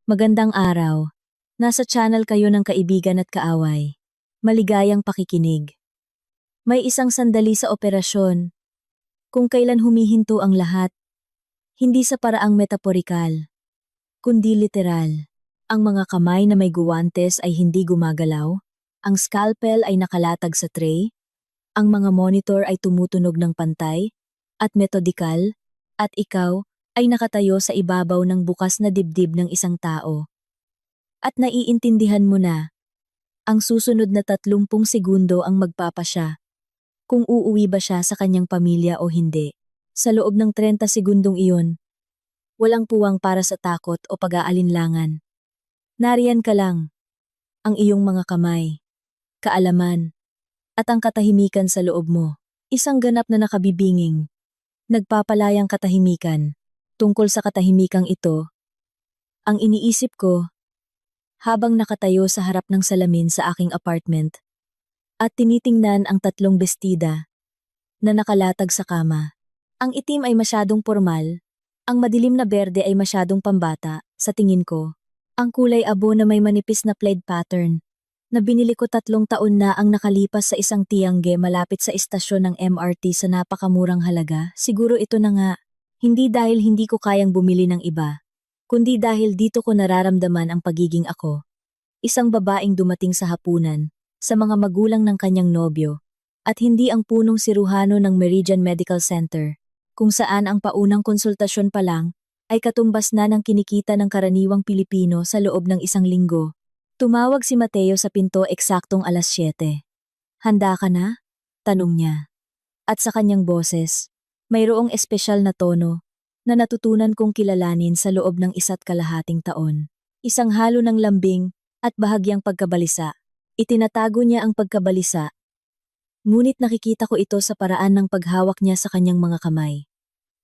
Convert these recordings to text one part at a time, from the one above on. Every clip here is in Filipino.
Magandang araw. Nasa channel kayo ng kaibigan at kaaway. Maligayang pakikinig. May isang sandali sa operasyon, kung kailan humihinto ang lahat, hindi sa paraang metaporikal, kundi literal. Ang mga kamay na may guwantes ay hindi gumagalaw, ang scalpel ay nakalatag sa tray, ang mga monitor ay tumutunog ng pantay, at metodikal, at ikaw ay nakatayo sa ibabaw ng bukas na dibdib ng isang tao. At naiintindihan mo na, ang susunod na 30 segundo ang magpapasya, kung uuwi ba siya sa kanyang pamilya o hindi. Sa loob ng 30 segundong iyon, walang puwang para sa takot o pag-aalinlangan. Nariyan ka lang, ang iyong mga kamay, kaalaman, at ang katahimikan sa loob mo. Isang ganap na nakabibinging, nagpapalayang katahimikan. Tungkol sa katahimikang ito, ang iniisip ko, habang nakatayo sa harap ng salamin sa aking apartment, at tinitingnan ang 3 bestida na nakalatag sa kama. Ang itim ay masyadong formal, ang madilim na berde ay masyadong pambata, sa tingin ko. Ang kulay abo na may manipis na plaid pattern, na binili ko 3 taon na ang nakalipas sa isang tiangge malapit sa istasyon ng MRT sa napakamurang halaga. Siguro ito na nga, hindi dahil hindi ko kayang bumili ng iba, kundi dahil dito ko nararamdaman ang pagiging ako. Isang babaeng dumating sa hapunan, sa mga magulang ng kanyang nobyo, at hindi ang punong siruhano ng Meridian Medical Center, kung saan ang paunang konsultasyon pa lang ay katumbas na ng kinikita ng karaniwang Pilipino sa loob ng isang linggo. Tumawag si Mateo sa pinto eksaktong 7:00. "Handa ka na?" tanong niya. At sa kanyang boses, mayroong espesyal na tono na natutunan kong kilalanin sa loob ng 1.5 taon. Isang halo ng lambing at bahagyang pagkabalisa. Itinatago niya ang pagkabalisa, ngunit nakikita ko ito sa paraan ng paghawak niya sa kanyang mga kamay,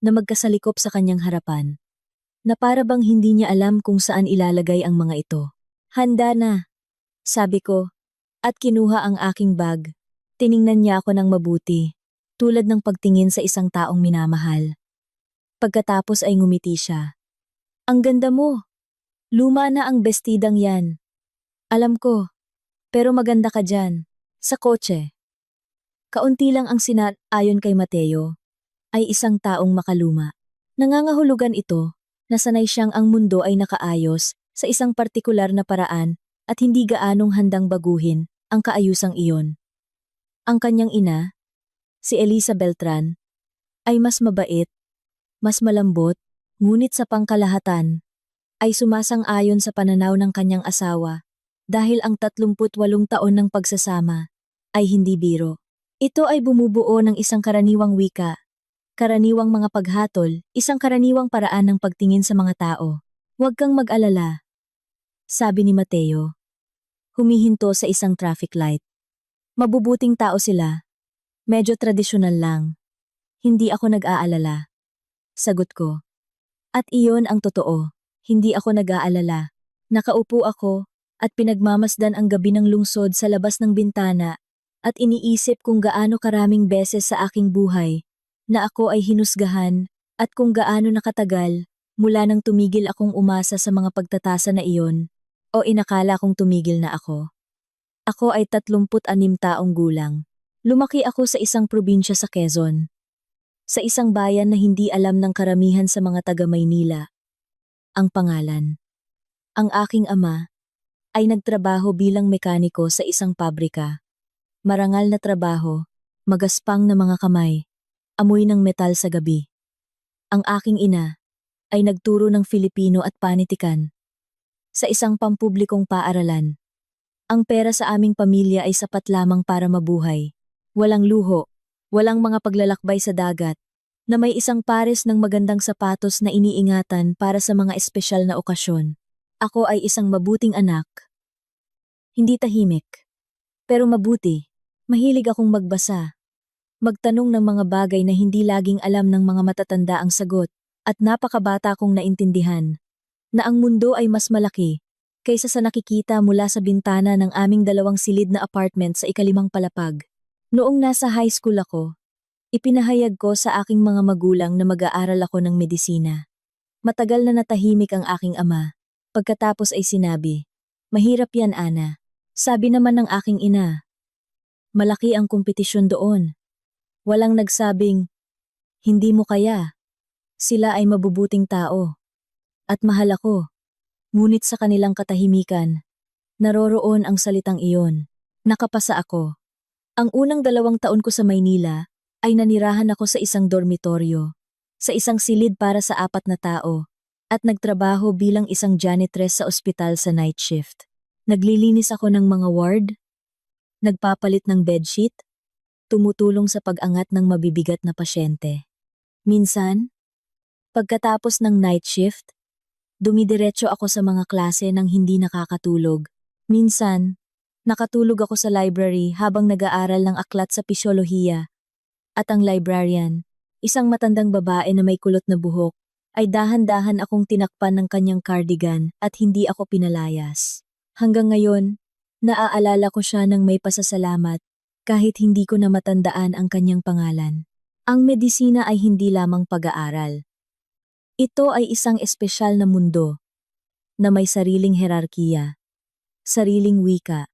na magkasalikop sa kanyang harapan, na para bang hindi niya alam kung saan ilalagay ang mga ito. "Handa na," sabi ko, at kinuha ang aking bag. Tiningnan niya ako ng mabuti, tulad ng pagtingin sa isang taong minamahal. Pagkatapos ay ngumiti siya. "Ang ganda mo! Luma na ang bestidang yan. Alam ko, pero maganda ka dyan, sa kotse." Kaunti lang ang ayon kay Mateo, ay isang taong makaluma. Nangangahulugan ito, na sanay siyang ang mundo ay nakaayos sa isang partikular na paraan at hindi gaanong handang baguhin ang kaayusang iyon. Ang kanyang ina, si Elisa Beltran, ay mas mabait, mas malambot, ngunit sa pangkalahatan, ay sumasang-ayon sa pananaw ng kanyang asawa dahil ang 38 taon ng pagsasama ay hindi biro. Ito ay bumubuo ng isang karaniwang wika, karaniwang mga paghatol, isang karaniwang paraan ng pagtingin sa mga tao. "Huwag kang mag-alala," sabi ni Mateo, humihinto sa isang traffic light. "Mabubuting tao sila. Medyo tradisyonal lang. Hindi ako nag-aalala." Sagot ko. At iyon ang totoo. Hindi ako nag-aalala. Nakaupo ako at pinagmamasdan ang gabi ng lungsod sa labas ng bintana at iniisip kung gaano karaming beses sa aking buhay na ako ay hinusgahan at kung gaano nakatagal mula nang tumigil akong umasa sa mga pagtatasa na iyon o inakala kong tumigil na ako. Ako ay 36 taong gulang. Lumaki ako sa isang probinsya sa Quezon. Sa isang bayan na hindi alam ng karamihan sa mga taga-Maynila. Ang pangalan. Ang aking ama ay nagtrabaho bilang mekaniko sa isang pabrika. Marangal na trabaho, magaspang na mga kamay, amoy ng metal sa gabi. Ang aking ina ay nagturo ng Filipino at panitikan sa isang pampublikong paaralan. Ang pera sa aming pamilya ay sapat lamang para mabuhay. Walang luho, walang mga paglalakbay sa dagat, na may isang pares ng magandang sapatos na iniingatan para sa mga espesyal na okasyon. Ako ay isang mabuting anak. Hindi tahimik, pero mabuti. Mahilig akong magbasa, magtanong ng mga bagay na hindi laging alam ng mga matatanda ang sagot, at napakabata kong naintindihan na ang mundo ay mas malaki kaysa sa nakikita mula sa bintana ng aming 2 silid na apartment sa ika-5 palapag. Noong nasa high school ako, ipinahayag ko sa aking mga magulang na mag-aaral ako ng medisina. Matagal na natahimik ang aking ama, Pagkatapos ay sinabi, "Mahirap yan, Ana." Sabi naman ng aking ina, "Malaki ang kompetisyon doon." Walang nagsabing, "Hindi mo kaya." Sila ay mabubuting tao. At mahal ako. Ngunit sa kanilang katahimikan, naroroon ang salitang iyon. Nakapasa ako. Ang unang 2 taon ko sa Maynila ay nanirahan ako sa isang dormitoryo, sa isang silid para sa 4 na tao, at nagtrabaho bilang isang janitress sa ospital sa night shift. Naglilinis ako ng mga ward, nagpapalit ng bedsheet, tumutulong sa pag-angat ng mabibigat na pasyente. Minsan, pagkatapos ng night shift, dumidiretso ako sa mga klase nang hindi nakakatulog. Minsan, nakatulog ako sa library habang nag-aaral ng aklat sa pisyolohiya. At ang librarian, isang matandang babae na may kulot na buhok, ay dahan-dahan akong tinakpan ng kanyang cardigan at hindi ako pinalayas. Hanggang ngayon, naaalala ko siya ng may pasasalamat kahit hindi ko na matandaan ang kanyang pangalan. Ang medisina ay hindi lamang pag-aaral. Ito ay isang espesyal na mundo na may sariling herarkiya, sariling wika,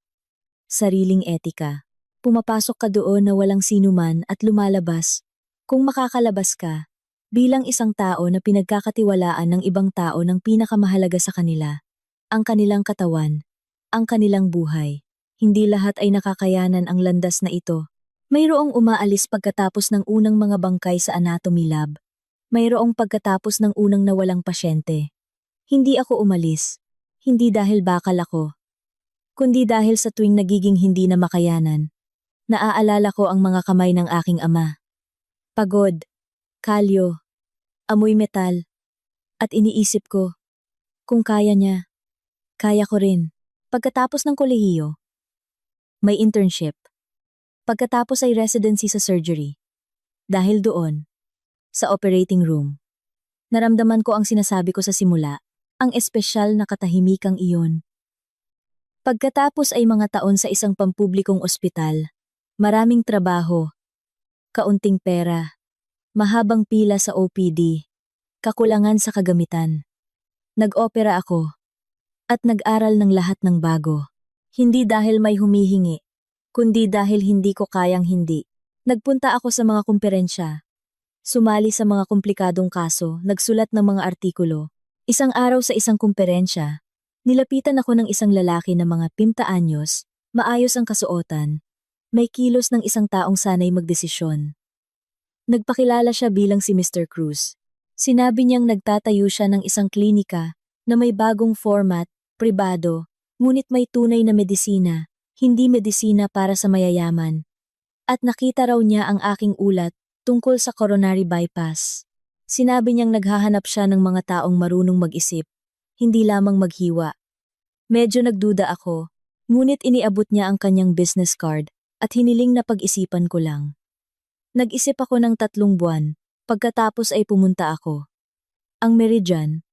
sariling etika. Pumapasok ka doon na walang sinuman at lumalabas, kung makakalabas ka, bilang isang tao na pinagkakatiwalaan ng ibang tao ng pinakamahalaga sa kanila, ang kanilang katawan, ang kanilang buhay. Hindi lahat ay nakakayanan ang landas na ito. Mayroong umaalis pagkatapos ng unang mga bangkay sa anatomy lab. Mayroong pagkatapos ng unang nawalang pasyente. Hindi ako umalis, hindi dahil bakal ako, kundi dahil sa tuwing nagiging hindi na makayanan, naaalala ko ang mga kamay ng aking ama. Pagod, kalyo, amoy metal, at iniisip ko, kung kaya niya, kaya ko rin. Pagkatapos ng kolehiyo, may internship. Pagkatapos ay residency sa surgery. Dahil doon, sa operating room, naramdaman ko ang sinasabi ko sa simula, ang espesyal na katahimikang iyon. Pagkatapos ay mga taon sa isang pampublikong ospital, maraming trabaho, kaunting pera, mahabang pila sa OPD, kakulangan sa kagamitan. Nag-opera ako, at nag-aral ng lahat ng bago. Hindi dahil may humihingi, kundi dahil hindi ko kayang hindi. Nagpunta ako sa mga kumperensya, sumali sa mga komplikadong kaso, nagsulat ng mga artikulo. Isang araw sa isang kumperensya, nilapitan ako ng isang lalaki na mga 50 anyos, maayos ang kasuotan, may kilos ng isang taong sanay magdesisyon. Nagpakilala siya bilang si Mr. Cruz. Sinabi niyang nagtatayo siya ng isang klinika na may bagong format, pribado, ngunit may tunay na medisina, hindi medisina para sa mayayaman. At nakita raw niya ang aking ulat tungkol sa coronary bypass. Sinabi niyang naghahanap siya ng mga taong marunong mag-isip, hindi lamang maghiwa. Medyo nagduda ako, ngunit iniabot niya ang kanyang business card at hiniling na pag-isipan ko lang. Nag-isip ako ng 3 buwan, pagkatapos ay pumunta ako. Ang Meridian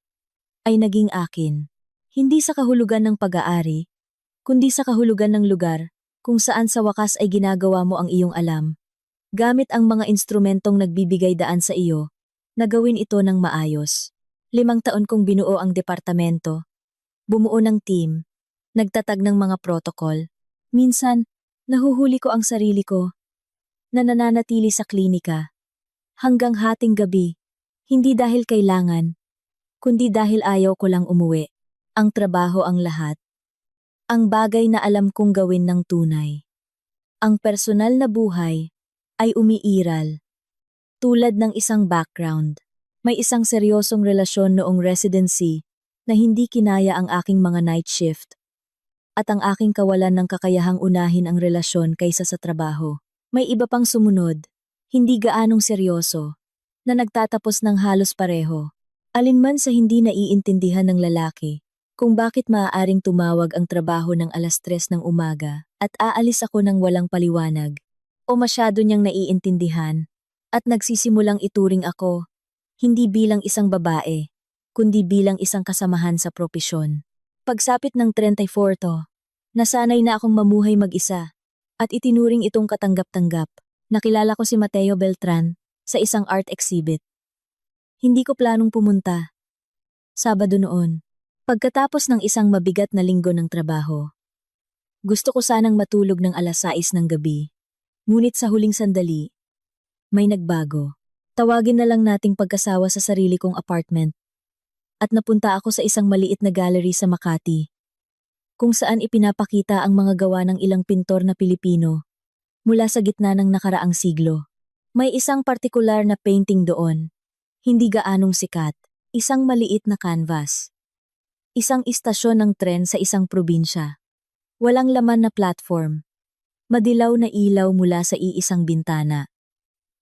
ay naging akin, hindi sa kahulugan ng pag-aari, kundi sa kahulugan ng lugar kung saan sa wakas ay ginagawa mo ang iyong alam. Gamit ang mga instrumentong nagbibigay daan sa iyo, na gawin ito ng maayos. 5 taon kong binuo ang departamento, bumuo ng team, nagtatag ng mga protocol. Minsan, nahuhuli ko ang sarili ko, na nananatili sa klinika, hanggang hating gabi, hindi dahil kailangan, kundi dahil ayaw ko lang umuwi. Ang trabaho ang lahat. Ang bagay na alam kong gawin ng tunay. Ang personal na buhay ay umiiral. Tulad ng isang background, may isang seryosong relasyon noong residency na hindi kinaya ang aking mga night shift at ang aking kawalan ng kakayahang unahin ang relasyon kaysa sa trabaho. May iba pang sumunod, hindi gaanong seryoso, na nagtatapos ng halos pareho. Alinman sa hindi naiintindihan ng lalaki, kung bakit maaaring tumawag ang trabaho ng 3:00 ng umaga at aalis ako ng walang paliwanag, o masyado niyang naiintindihan, at nagsisimulang ituring ako, hindi bilang isang babae, kundi bilang isang kasamahan sa propesyon. Pagsapit ng 34 to, nasanay na akong mamuhay mag-isa, at itinuring itong katanggap-tanggap. Nakilala ko si Mateo Beltran sa isang art exhibit. Hindi ko planong pumunta. Sabado noon. Pagkatapos ng isang mabigat na linggo ng trabaho, gusto ko sanang matulog ng 6:00 ng gabi. Ngunit sa huling sandali, may nagbago. Tawagin na lang nating pagkasawa sa sarili kong apartment. At napunta ako sa isang maliit na gallery sa Makati, kung saan ipinapakita ang mga gawa ng ilang pintor na Pilipino mula sa gitna ng nakaraang siglo. May isang partikular na painting doon, hindi gaanong sikat, isang maliit na canvas. Isang istasyon ng tren sa isang probinsya. Walang laman na platform. Madilaw na ilaw mula sa iisang bintana.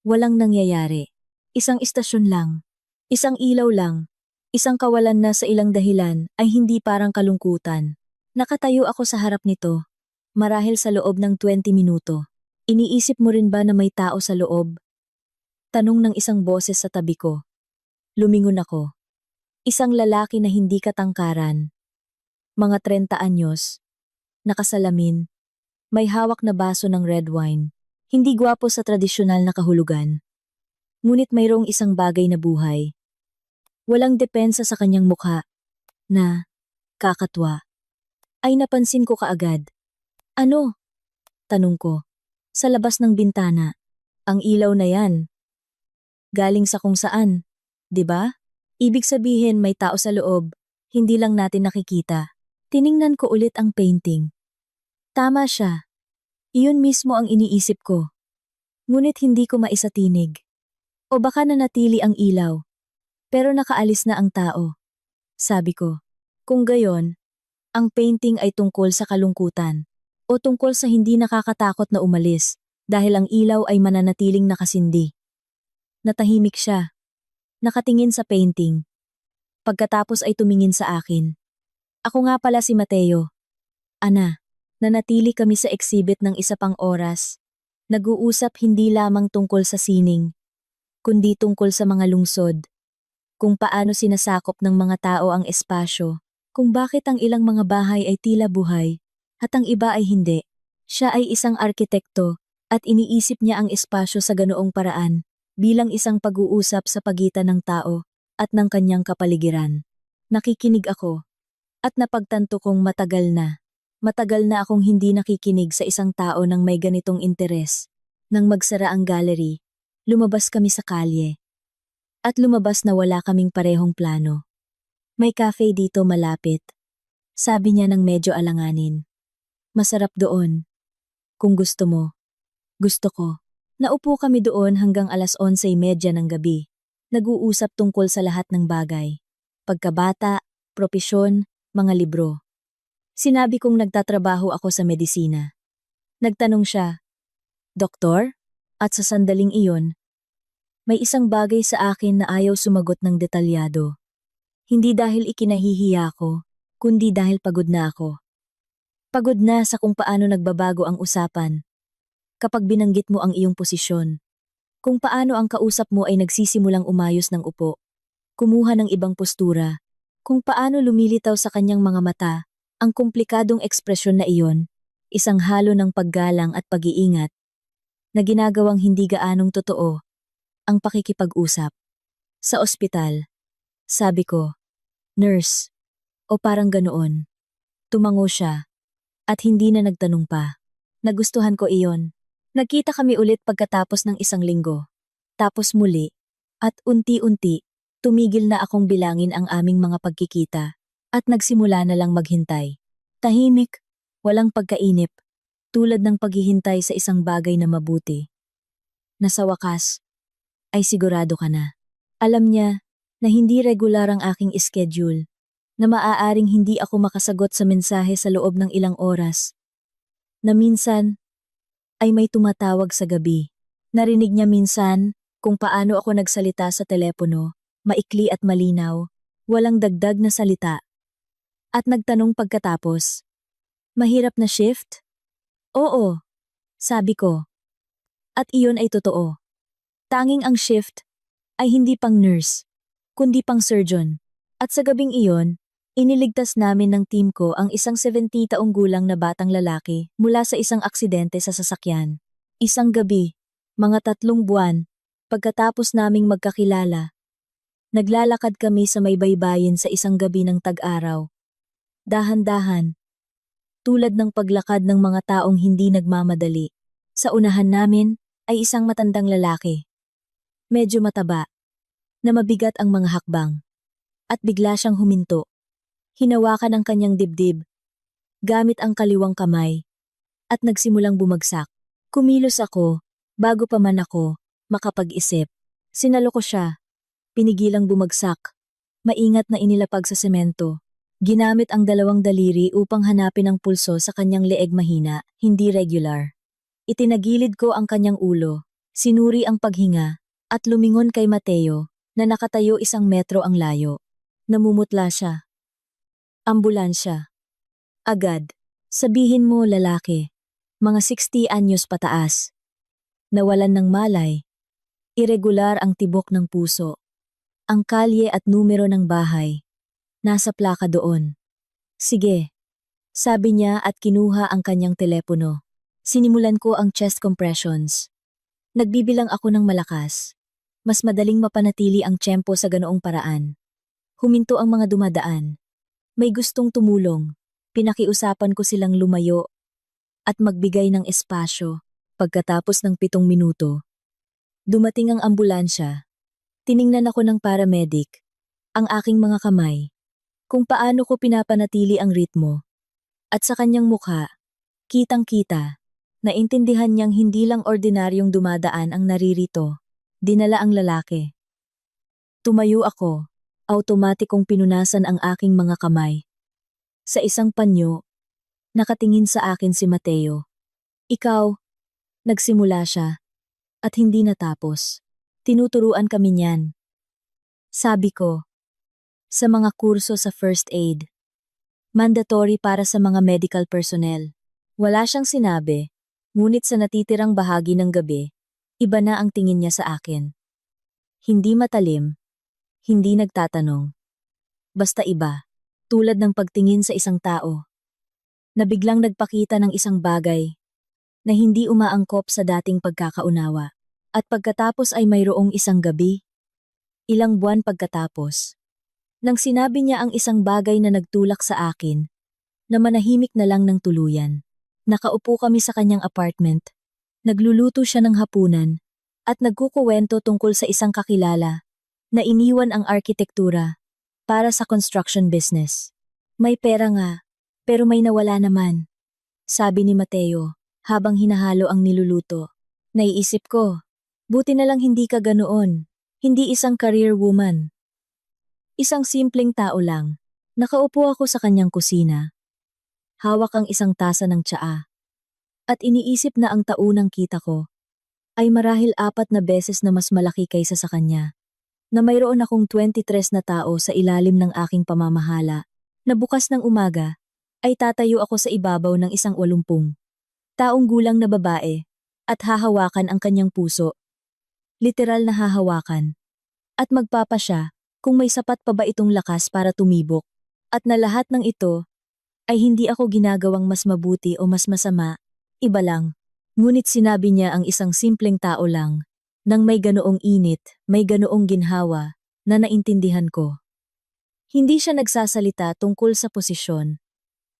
Walang nangyayari. Isang istasyon lang. Isang ilaw lang. Isang kawalan na sa ilang dahilan ay hindi parang kalungkutan. Nakatayo ako sa harap nito, marahil sa loob ng 20 minuto. Iniisip mo rin ba na may tao sa loob? Tanong ng isang boses sa tabi ko. Lumingon ako. Isang lalaki na hindi katangkaran. Mga 30 anyos. Nakasalamin. May hawak na baso ng red wine. Hindi gwapo sa tradisyonal na kahulugan. Ngunit mayroong isang bagay na buhay. Walang depensa sa kanyang mukha. Na, kakatwa. Ay napansin ko kaagad. Ano? Tanong ko. Sa labas ng bintana. Ang ilaw na yan. Galing sa kung saan. 'Di ba? Ibig sabihin may tao sa loob. Hindi lang natin nakikita. Tiningnan ko ulit ang painting. Tama siya. Iyon mismo ang iniisip ko. Ngunit hindi ko maisatinig. O baka nanatili ang ilaw. Pero nakaalis na ang tao. Sabi ko. Kung gayon, ang painting ay tungkol sa kalungkutan. O tungkol sa hindi nakakatakot na umalis dahil ang ilaw ay mananatiling nakasindi. Natahimik siya. Nakatingin sa painting. Pagkatapos ay tumingin sa akin. Ako nga pala si Mateo. Ana, nanatili kami sa exhibit ng isa pang oras. Nag-uusap hindi lamang tungkol sa sining, kundi tungkol sa mga lungsod. Kung paano sinasakop ng mga tao ang espasyo, kung bakit ang ilang mga bahay ay tila buhay, at ang iba ay hindi. Siya ay isang arkitekto, at iniisip niya ang espasyo sa ganoong paraan, bilang isang pag-uusap sa pagitan ng tao, at ng kanyang kapaligiran. Nakikinig ako, at napagtanto kong matagal na akong hindi nakikinig sa isang tao ng may ganitong interes. Nang magsara ang gallery, lumabas kami sa kalye. At lumabas na wala kaming parehong plano. May cafe dito malapit. Sabi niya ng medyo alanganin. Masarap doon. Kung gusto mo. Gusto ko. Naupo kami doon hanggang 11:30 ng gabi. Nag-uusap tungkol sa lahat ng bagay. Pagkabata, propesyon, mga libro. Sinabi kong nagtatrabaho ako sa medisina. Nagtanong siya, Doktor? At sa sandaling iyon, may isang bagay sa akin na ayaw sumagot ng detalyado. Hindi dahil ikinahihiya ko, kundi dahil pagod na ako. Pagod na sa kung paano nagbabago ang usapan. Kapag binanggit mo ang iyong posisyon. Kung paano ang kausap mo ay nagsisimulang umayos ng upo. Kumuha ng ibang postura. Kung paano lumilitaw sa kanyang mga mata ang komplikadong ekspresyon na iyon, isang halo ng paggalang at pag-iingat, na ginagawang hindi gaanong totoo, ang pakikipag-usap. Sa ospital, sabi ko, nurse, o parang ganoon. Tumango siya, at hindi na nagtanong pa. Nagustuhan ko iyon. Nagkita kami ulit pagkatapos ng isang linggo. Tapos muli, at unti-unti, tumigil na akong bilangin ang aming mga pagkikita, at nagsimula na lang maghintay. Tahimik, walang pagkainip, tulad ng paghihintay sa isang bagay na mabuti. Na sa wakas, ay sigurado ka na. Alam niya na hindi regular ang aking schedule, na maaaring hindi ako makasagot sa mensahe sa loob ng ilang oras. Na minsan, ay may tumatawag sa gabi. Narinig niya minsan kung paano ako nagsalita sa telepono, maikli at malinaw, walang dagdag na salita. At nagtanong pagkatapos, mahirap na shift? Oo, sabi ko. At iyon ay totoo. Tanging ang shift ay hindi pang nurse, kundi pang surgeon. At sa gabing iyon, iniligtas namin ng team ko ang isang 70 taong gulang na batang lalaki mula sa isang aksidente sa sasakyan. Isang gabi, mga 3 buwan, pagkatapos naming magkakilala, naglalakad kami sa may baybayin sa isang gabi ng tag-araw, Dahan-dahan, tulad ng paglakad ng mga taong hindi nagmamadali. Sa unahan namin ay isang matandang lalaki. Medyo mataba, na mabigat ang mga hakbang. At bigla siyang huminto. Hinawakan ang kanyang dibdib, gamit ang kaliwang kamay, at nagsimulang bumagsak. Kumilos ako, bago pa man ako makapag-isip. Sinalo ko siya, pinigilang bumagsak. Maingat na inilapag sa semento. Ginamit ang dalawang daliri upang hanapin ang pulso sa kanyang leeg mahina, hindi regular. Itinagilid ko ang kanyang ulo, sinuri ang paghinga, at lumingon kay Mateo, na nakatayo 1 metro ang layo. Namumutla siya. Ambulansya. Agad. Sabihin mo lalaki. Mga 60 anyos pataas. Nawalan ng malay. Irregular ang tibok ng puso. Ang kalye at numero ng bahay. Nasa plaka doon. Sige. Sabi niya at kinuha ang kanyang telepono. Sinimulan ko ang chest compressions. Nagbibilang ako ng malakas. Mas madaling mapanatili ang tiyempo sa ganoong paraan. Huminto ang mga dumadaan. May gustong tumulong. Pinakiusapan ko silang lumayo at magbigay ng espasyo. Pagkatapos ng 7 minuto, dumating ang ambulansya. Tiningnan ako ng paramedic, ang aking mga kamay, kung paano ko pinapanatili ang ritmo. At sa kanyang mukha, kitang-kita, naintindihan niyang hindi lang ordinaryong dumadaan ang naririto. Dinala ang lalaki. Tumayo ako, automatikong pinunasan ang aking mga kamay. Sa isang panyo, nakatingin sa akin si Mateo. Ikaw, nagsimula siya, at hindi natapos. Tinuturuan kami niyan. Sabi ko, sa mga kurso sa first aid. Mandatory para sa mga medical personnel. Wala siyang sinabi, ngunit sa natitirang bahagi ng gabi, iba na ang tingin niya sa akin. Hindi matalim, hindi nagtatanong. Basta iba, tulad ng pagtingin sa isang tao, na biglang nagpakita ng isang bagay, na hindi umaangkop sa dating pagkakaunawa. At pagkatapos ay mayroong isang gabi, ilang buwan pagkatapos, nang sinabi niya ang isang bagay na nagtulak sa akin, na manahimik na lang ng tuluyan. Nakaupo kami sa kanyang apartment, nagluluto siya ng hapunan, at nagkukuwento tungkol sa isang kakilala, na iniwan ang arkitektura, para sa construction business. May pera nga, pero may nawala naman, sabi ni Mateo, habang hinahalo ang niluluto. Naiisip ko, buti na lang hindi ka ganoon, hindi isang career woman. Isang simpleng tao lang. Nakaupo ako sa kanyang kusina. Hawak ang isang tasa ng tsaa. At iniisip na ang taunang kita ko ay marahil 4 na beses na mas malaki kaysa sa kanya. Na mayroon akong 23 na tao sa ilalim ng aking pamamahala, na bukas ng umaga ay tatayo ako sa ibabaw ng isang 80 taong gulang na babae at hahawakan ang kanyang puso. Literal na hahawakan. At magpapasya kung may sapat pa ba itong lakas para tumibok. At na lahat ng ito ay hindi ako ginagawang mas mabuti o mas masama. Iba lang. Ngunit sinabi niya ang isang simpleng tao lang. Nang may ganoong init, may ganoong ginhawa, na naintindihan ko. Hindi siya nagsasalita tungkol sa posisyon.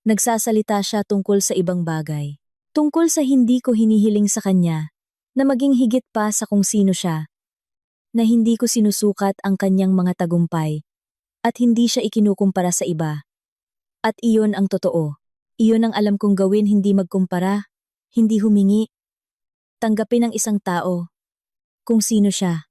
Nagsasalita siya tungkol sa ibang bagay. Tungkol sa hindi ko hinihiling sa kanya, na maging higit pa sa kung sino siya. Na hindi ko sinusukat ang kanyang mga tagumpay, at hindi siya ikinukumpara sa iba. At iyon ang totoo. Iyon ang alam kong gawin, hindi magkumpara, hindi humingi. Tanggapin ang isang tao, kung sino siya.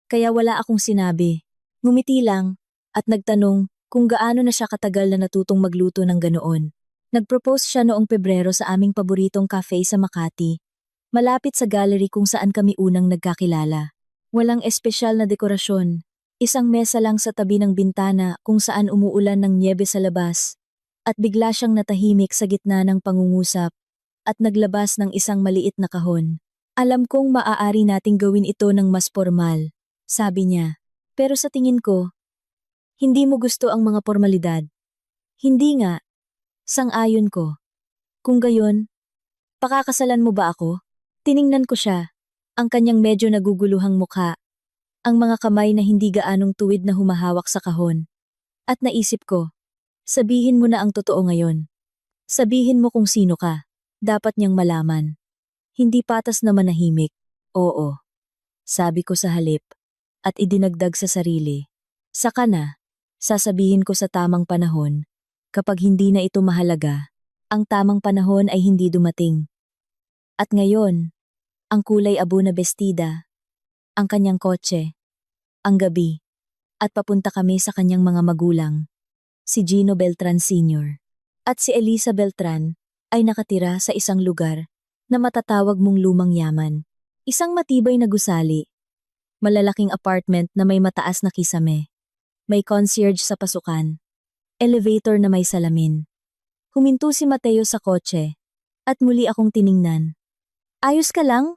Kaya wala akong sinabi. Ngumiti lang, at nagtanong kung gaano na siya katagal na natutong magluto ng ganoon. Nagpropose siya noong Pebrero sa aming paboritong cafe sa Makati, malapit sa gallery kung saan kami unang nagkakilala. Walang espesyal na dekorasyon, isang mesa lang sa tabi ng bintana kung saan umuulan ng nyebe sa labas, at bigla siyang natahimik sa gitna ng pangungusap, at naglabas ng isang maliit na kahon. Alam kong maaari nating gawin ito ng mas formal, sabi niya. Pero sa tingin ko, hindi mo gusto ang mga formalidad. Hindi nga, sang-ayon ko. Kung gayon, pakakasalan mo ba ako? Tiningnan ko siya, ang kanyang medyo naguguluhang mukha, ang mga kamay na hindi gaanong tuwid na humahawak sa kahon. At naisip ko, Sabihin mo na ang totoo ngayon. Sabihin mo kung sino ka. Dapat niyang malaman. Hindi patas na manahimik. Oo, sabi ko sa halip. At idinagdag sa sarili. Saka na, sasabihin ko sa tamang panahon. Kapag hindi na ito mahalaga, ang tamang panahon ay hindi dumating. At ngayon, ang kulay abo na bestida, ang kanyang kotse, ang gabi, at papunta kami sa kanyang mga magulang, si Gino Beltran Sr. At si Elisa Beltran ay nakatira sa isang lugar na matatawag mong lumang yaman. Isang matibay na gusali, malalaking apartment na may mataas na kisame, may concierge sa pasukan, elevator na may salamin. Huminto si Mateo sa kotse at muli akong tiningnan. Ayos ka lang?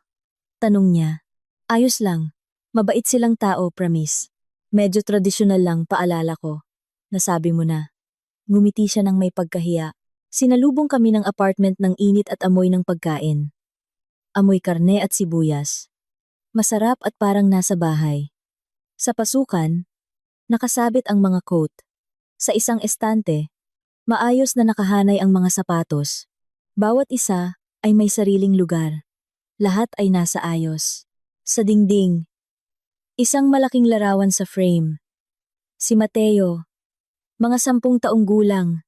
Tanong niya. Ayos lang. Mabait silang tao, promise. Medyo tradisyonal lang, paalala ko. Nasabi mo na. Ngumiti siya ng may pagkahiya. Sinalubong kami ng apartment ng init at amoy ng pagkain. Amoy karne at sibuyas. Masarap at parang nasa bahay. Sa pasukan, nakasabit ang mga coat. Sa isang estante, maayos na nakahanay ang mga sapatos. Bawat isa ay may sariling lugar. Lahat ay nasa ayos. Sa dingding, isang malaking larawan sa frame. Si Mateo, mga 10 taong gulang,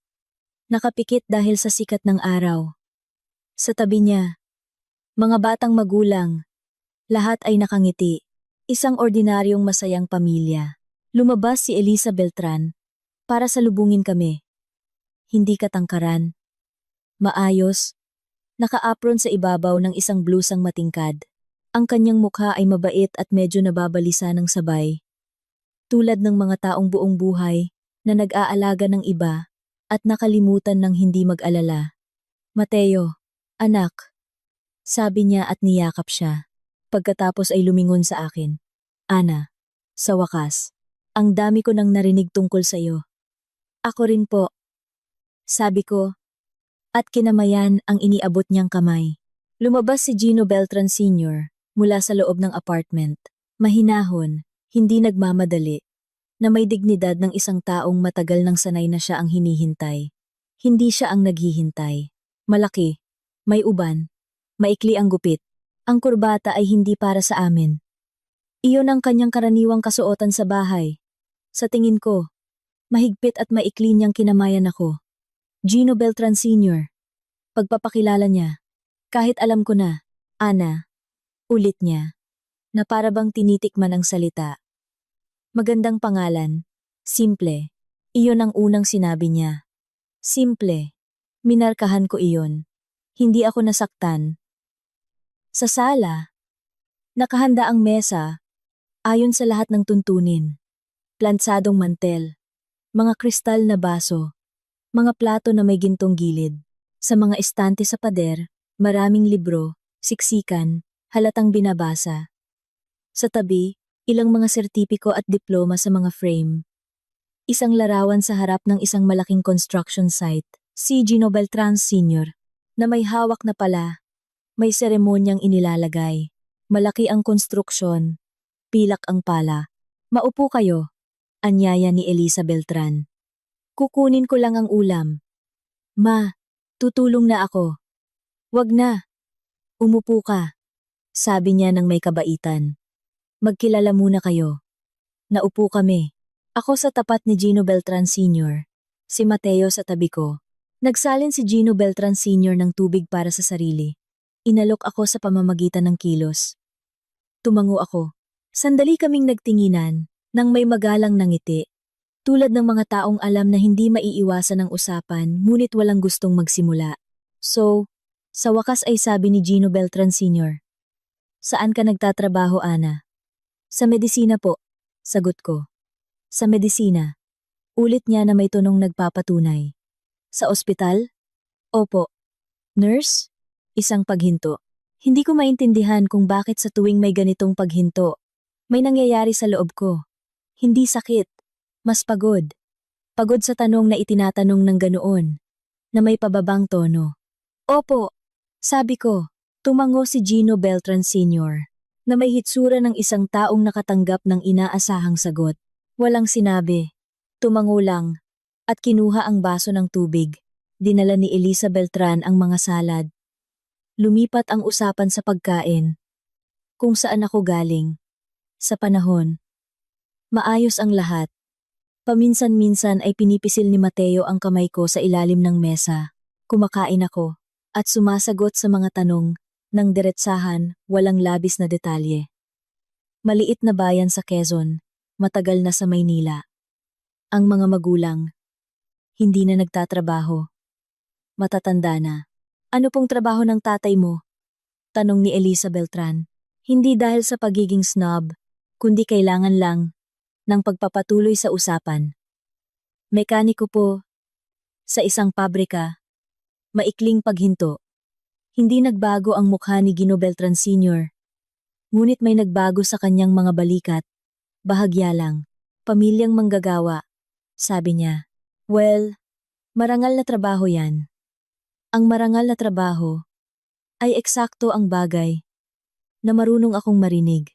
nakapikit dahil sa sikat ng araw. Sa tabi niya, mga batang magulang, lahat ay nakangiti. Isang ordinaryong masayang pamilya. Lumabas si Elisa Beltran para salubungin kami. Hindi katangkaran. Maayos, naka-apron sa ibabaw ng isang blusang matingkad. Ang kanyang mukha ay mabait at medyo nababalisa ng sabay. Tulad ng mga taong buong buhay na nag-aalaga ng iba at nakalimutan ng hindi mag-alala. Mateo, anak, sabi niya at niyakap siya. Pagkatapos ay lumingon sa akin. Ana, sa wakas, ang dami ko nang narinig tungkol sa iyo. Ako rin po, sabi ko, at kinamayan ang iniabot niyang kamay. Lumabas si Gino Beltran Sr. mula sa loob ng apartment. Mahinahon, hindi nagmamadali, na may dignidad ng isang taong matagal nang sanay na siya ang hinihintay. Hindi siya ang naghihintay. Malaki, may uban, maikli ang gupit. Ang kurbata ay hindi para sa amin. Iyon ang kanyang karaniwang kasuotan sa bahay. Sa tingin ko, mahigpit at maikli niyang kinamayan ako. Gino Beltran Sr. Pagpapakilala niya. Kahit alam ko na, Ana, ulit niya, na para bang tinitikman ang salita. Magandang pangalan, simple. Iyon ang unang sinabi niya. Simple. Minarkahan ko iyon. Hindi ako nasaktan. Sa sala, nakahanda ang mesa, ayon sa lahat ng tuntunin. Plantsadong mantel, mga kristal na baso, mga plato na may gintong gilid. Sa mga estante sa pader, maraming libro, siksikan, halatang binabasa. Sa tabi, ilang mga sertipiko at diploma sa mga frame. Isang larawan sa harap ng isang malaking construction site, si Gino Beltran Sr., na may hawak na pala. May seremonyang inilalagay. Malaki ang konstruksyon. Pilak ang pala. Maupo kayo, anyaya ni Elisa Beltran. Kukunin ko lang ang ulam. Ma, tutulong na ako. Wag na. Umupo ka, sabi niya ng may kabaitan. Magkilala muna kayo. Naupo kami. Ako sa tapat ni Gino Beltran Sr., si Mateo sa tabi ko. Nagsalin si Gino Beltran Sr. ng tubig para sa sarili. Inalok ako sa pamamagitan ng kilos. Tumango ako. Sandali kaming nagtinginan, nang may magalang na ngiti. Tulad ng mga taong alam na hindi maiiwasan ang usapan ngunit walang gustong magsimula. So, sa wakas ay sabi ni Gino Beltran Sr. Saan ka nagtatrabaho, Ana? Sa medisina po, sagot ko. Sa medisina. Ulit niya na may tonong nagpapatunay. Sa ospital? Opo. Nurse? Isang paghinto. Hindi ko maintindihan kung bakit sa tuwing may ganitong paghinto, may nangyayari sa loob ko. Hindi sakit. Mas pagod. Pagod sa tanong na itinatanong ng ganoon, na may pababang tono. Opo, sabi ko. Tumango si Gino Beltran Sr., na may hitsura ng isang taong nakatanggap ng inaasahang sagot. Walang sinabi. Tumango lang. at kinuha ang baso ng tubig. Dinala ni Elisa Beltran ang mga salad. Lumipat ang usapan sa pagkain. Kung saan ako galing. Sa panahon. Maayos ang lahat. Paminsan-minsan ay pinipisil ni Mateo ang kamay ko sa ilalim ng mesa. Kumakain ako at sumasagot sa mga tanong ng diretsahan, walang labis na detalye. Maliit na bayan sa Quezon, matagal na sa Maynila. Ang mga magulang, hindi na nagtatrabaho. Matatanda na. Ano pong trabaho ng tatay mo? Tanong ni Elisa Beltran. Hindi dahil sa pagiging snob, kundi kailangan lang ng pagpapatuloy sa usapan. Mekaniko po, sa isang pabrika, maikling paghinto. Hindi nagbago ang mukha ni Gino Beltran Sr. Ngunit may nagbago sa kanyang mga balikat. Bahagya lang. Pamilyang manggagawa. Sabi niya. Well, marangal na trabaho yan. Ang marangal na trabaho ay eksakto ang bagay na marunong akong marinig.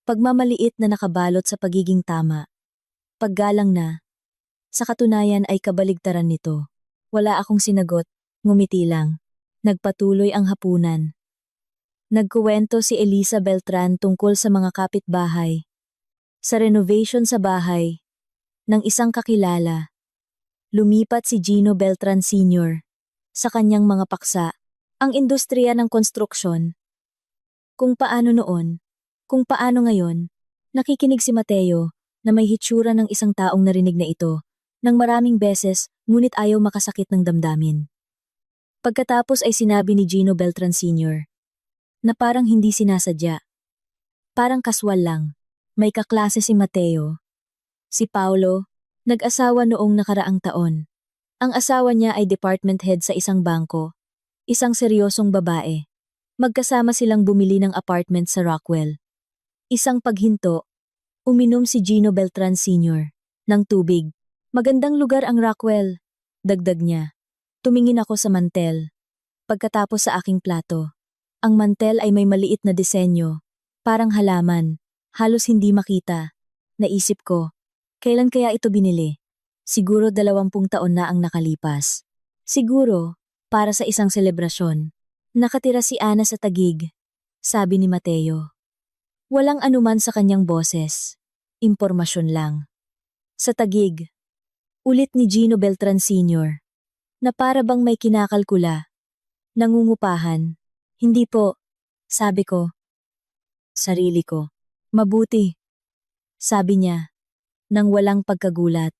Pagmamaliit na nakabalot sa pagiging tama. Paggalang na. Sa katunayan ay kabaligtaran nito. Wala akong sinagot, ngumiti lang. Nagpatuloy ang hapunan. Nagkuwento si Elisa Beltran tungkol sa mga kapitbahay. Sa renovation sa bahay ng isang kakilala. Lumipat si Gino Beltran Sr. sa kanyang mga paksa, ang industriya ng konstruksyon. Kung paano noon, kung paano ngayon, nakikinig si Mateo na may hitsura ng isang taong narinig na ito ng maraming beses ngunit ayaw makasakit ng damdamin. Pagkatapos ay sinabi ni Gino Beltran Sr. na parang hindi sinasadya. Parang kaswal lang. May kaklase si Mateo. Si Paulo, nag-asawa noong nakaraang taon. Ang asawa niya ay department head sa isang bangko. Isang seryosong babae. Magkasama silang bumili ng apartment sa Rockwell. Isang paghinto, uminom si Gino Beltran Sr. ng tubig. Magandang lugar ang Rockwell, dagdag niya. Tumingin ako sa mantel. Pagkatapos sa aking plato. Ang mantel ay may maliit na disenyo. Parang halaman. Halos hindi makita. Naisip ko, kailan kaya ito binili? Siguro 20 taon na ang nakalipas. Siguro, para sa isang selebrasyon. Nakatira si Ana sa Taguig, sabi ni Mateo. Walang anuman sa kanyang boses. Impormasyon lang. Sa Taguig. Ulit ni Gino Beltran Sr. na para bang may kinakalkula. Nangungupahan. Hindi po, sabi ko. Sarili ko. Mabuti. Sabi niya, nang walang pagkagulat.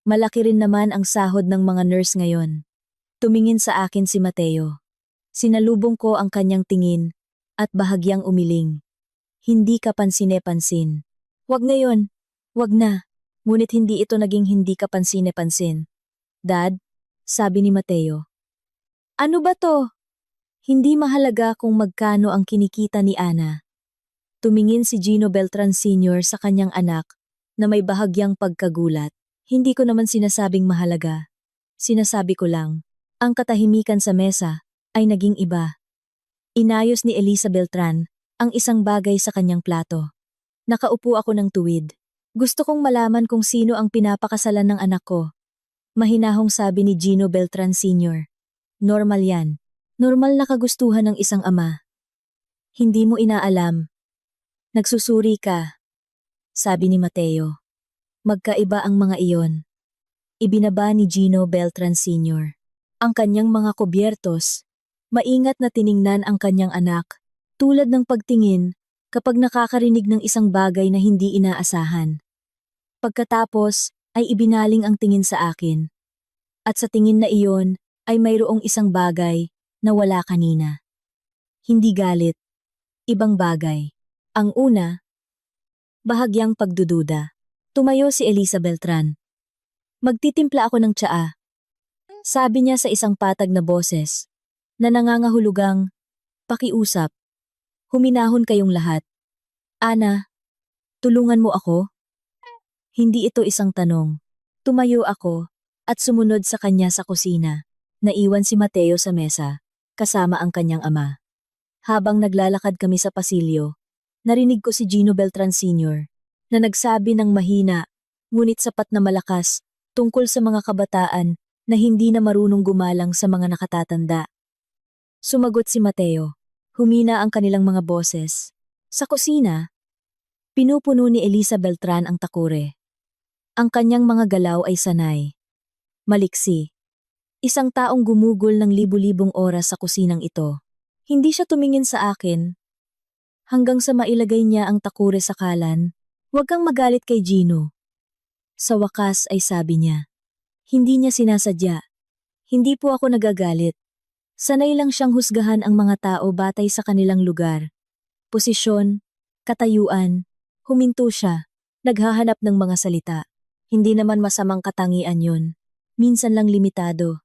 Malaki rin naman ang sahod ng mga nurse ngayon. Tumingin sa akin si Mateo. Sinalubong ko ang kanyang tingin at bahagyang umiling. Hindi ka pansine-pansin. Wag ngayon. Wag na. Ngunit hindi ito naging hindi ka pansine-pansin. Dad, sabi ni Mateo. Ano ba to? Hindi mahalaga kung magkano ang kinikita ni Ana. Tumingin si Gino Beltran Sr. sa kanyang anak na may bahagyang pagkagulat. Hindi ko naman sinasabing mahalaga. Sinasabi ko lang, ang katahimikan sa mesa ay naging iba. Inayos ni Elisa Beltran ang isang bagay sa kanyang plato. Nakaupo ako ng tuwid. Gusto kong malaman kung sino ang pinapakasalan ng anak ko. Mahinahong sabi ni Gino Beltran Sr. Normal yan. Normal na kagustuhan ng isang ama. Hindi mo inaalam. Nagsusuri ka, sabi ni Mateo. Magkaiba ang mga iyon. Ibinaba ni Gino Beltran Sr. ang kanyang mga kubyertos. Maingat na tiningnan ang kanyang anak, tulad ng pagtingin kapag nakakarinig ng isang bagay na hindi inaasahan. Pagkatapos ay ibinaling ang tingin sa akin. At sa tingin na iyon ay mayroong isang bagay na wala kanina. Hindi galit. Ibang bagay. Ang una, bahagyang pagdududa. Tumayo si Elisa Beltran. Magtitimpla ako ng tsaa. Sabi niya sa isang patag na boses, na nangangahulugang, pakiusap. Huminahon kayong lahat. Ana, tulungan mo ako? Hindi ito isang tanong. Tumayo ako at sumunod sa kanya sa kusina. Naiwan si Mateo sa mesa, kasama ang kanyang ama. Habang naglalakad kami sa pasilyo, narinig ko si Gino Beltran Sr. na nagsabi ng mahina, ngunit sapat na malakas, tungkol sa mga kabataan na hindi na marunong gumalang sa mga nakatatanda. Sumagot si Mateo. Humina ang kanilang mga boses. Sa kusina, pinupuno ni Elisa Beltran ang takure. Ang kanyang mga galaw ay sanay. Maliksi. Isang taong gumugol ng libu-libong oras sa kusinang ito. Hindi siya tumingin sa akin. Hanggang sa mailagay niya ang takure sa kalan. Huwag kang magalit kay Gino. Sa wakas ay sabi niya. Hindi niya sinasadya. Hindi po ako nagagalit. Sanay lang siyang husgahan ang mga tao batay sa kanilang lugar. Posisyon, katayuan, huminto siya, naghahanap ng mga salita. Hindi naman masamang katangian yun. Minsan lang limitado.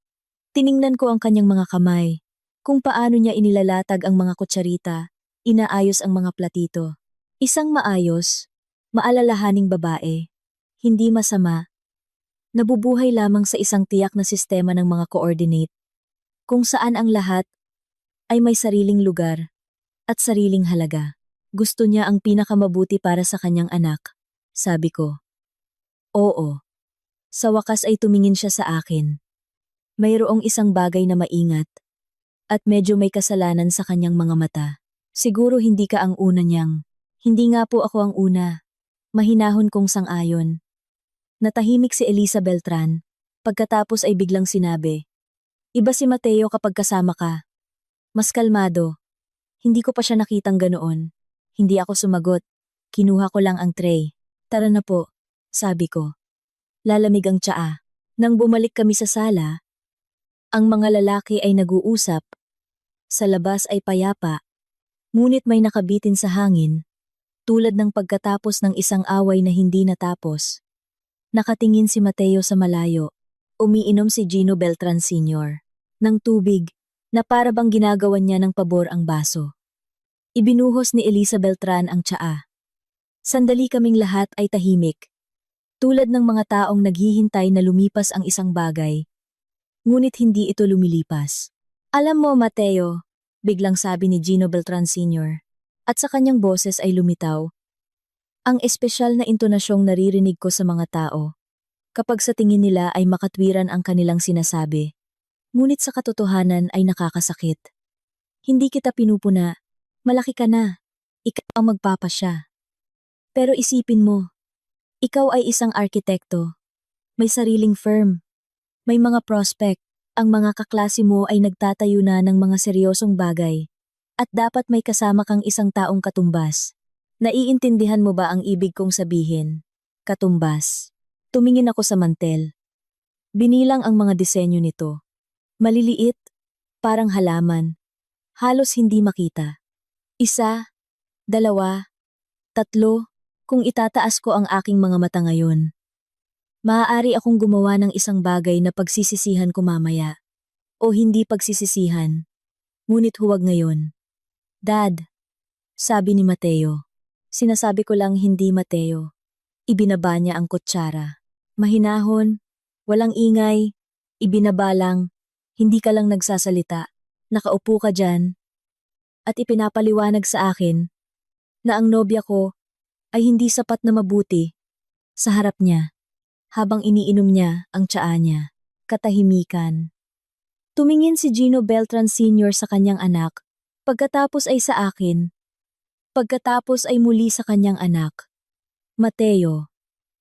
Tiningnan ko ang kanyang mga kamay, kung paano niya inilalatag ang mga kutsarita, inaayos ang mga platito. Isang maayos, maalalahaning babae, hindi masama. Nabubuhay lamang sa isang tiyak na sistema ng mga coordinate, kung saan ang lahat ay may sariling lugar at sariling halaga. Gusto niya ang pinakamabuti para sa kanyang anak, sabi ko. Oo. Sa wakas ay tumingin siya sa akin. Mayroong isang bagay na maingat at medyo may kasalanan sa kanyang mga mata. Siguro hindi ka ang una niyang. Hindi nga po ako ang una. Mahinahon kong sang-ayon. Natahimik si Elisa Beltran. Pagkatapos ay biglang sinabi, iba si Mateo kapag kasama ka. Mas kalmado. Hindi ko pa siya nakitang ganoon. Hindi ako sumagot. Kinuha ko lang ang tray. Tara na po, sabi ko. Lalamig ang tsaa. Nang bumalik kami sa sala, ang mga lalaki ay nag-uusap. Sa labas ay payapa. Ngunit may nakabitin sa hangin, tulad ng pagkatapos ng isang away na hindi natapos. Nakatingin si Mateo sa malayo. Umiinom si Gino Beltran Sr. ng tubig na para bang ginagawan niya ng pabor ang baso. Ibinuhos ni Elisa Beltran ang tsaa. Sandali kaming lahat ay tahimik. Tulad ng mga taong naghihintay na lumipas ang isang bagay. Ngunit hindi ito lumilipas. Alam mo, Mateo, biglang sabi ni Gino Beltran Sr. At sa kanyang boses ay lumitaw. Ang espesyal na intonasyong naririnig ko sa mga tao. Kapag sa tingin nila ay makatwiran ang kanilang sinasabi. Ngunit sa katotohanan ay nakakasakit. Hindi kita pinupuna. Malaki ka na. Ikaw ang magpapasya. Pero isipin mo, ikaw ay isang arkitekto. May sariling firm. May mga prospect. Ang mga kaklase mo ay nagtatayo na ng mga seryosong bagay. At dapat may kasama kang isang taong katumbas. Naiintindihan mo ba ang ibig kong sabihin? Katumbas. Tumingin ako sa mantel. Binilang ang mga disenyo nito. Maliliit, parang halaman. Halos hindi makita. 1, 2, 3, kung itataas ko ang aking mga mata ngayon. Maaari akong gumawa ng isang bagay na pagsisisihan ko mamaya. O hindi pagsisisihan. Ngunit huwag ngayon. Dad, sabi ni Mateo. Sinasabi ko lang hindi Mateo. Ibinaba niya ang kutsara. Mahinahon, walang ingay, ibinaba lang, hindi ka lang nagsasalita, nakaupo ka dyan, at ipinapaliwanag sa akin na ang nobya ko ay hindi sapat na mabuti sa harap niya, habang iniinom niya ang tsaa niya. Katahimikan. Tumingin si Gino Beltran Sr. sa kanyang anak, pagkatapos ay sa akin, pagkatapos ay muli sa kanyang anak. Mateo.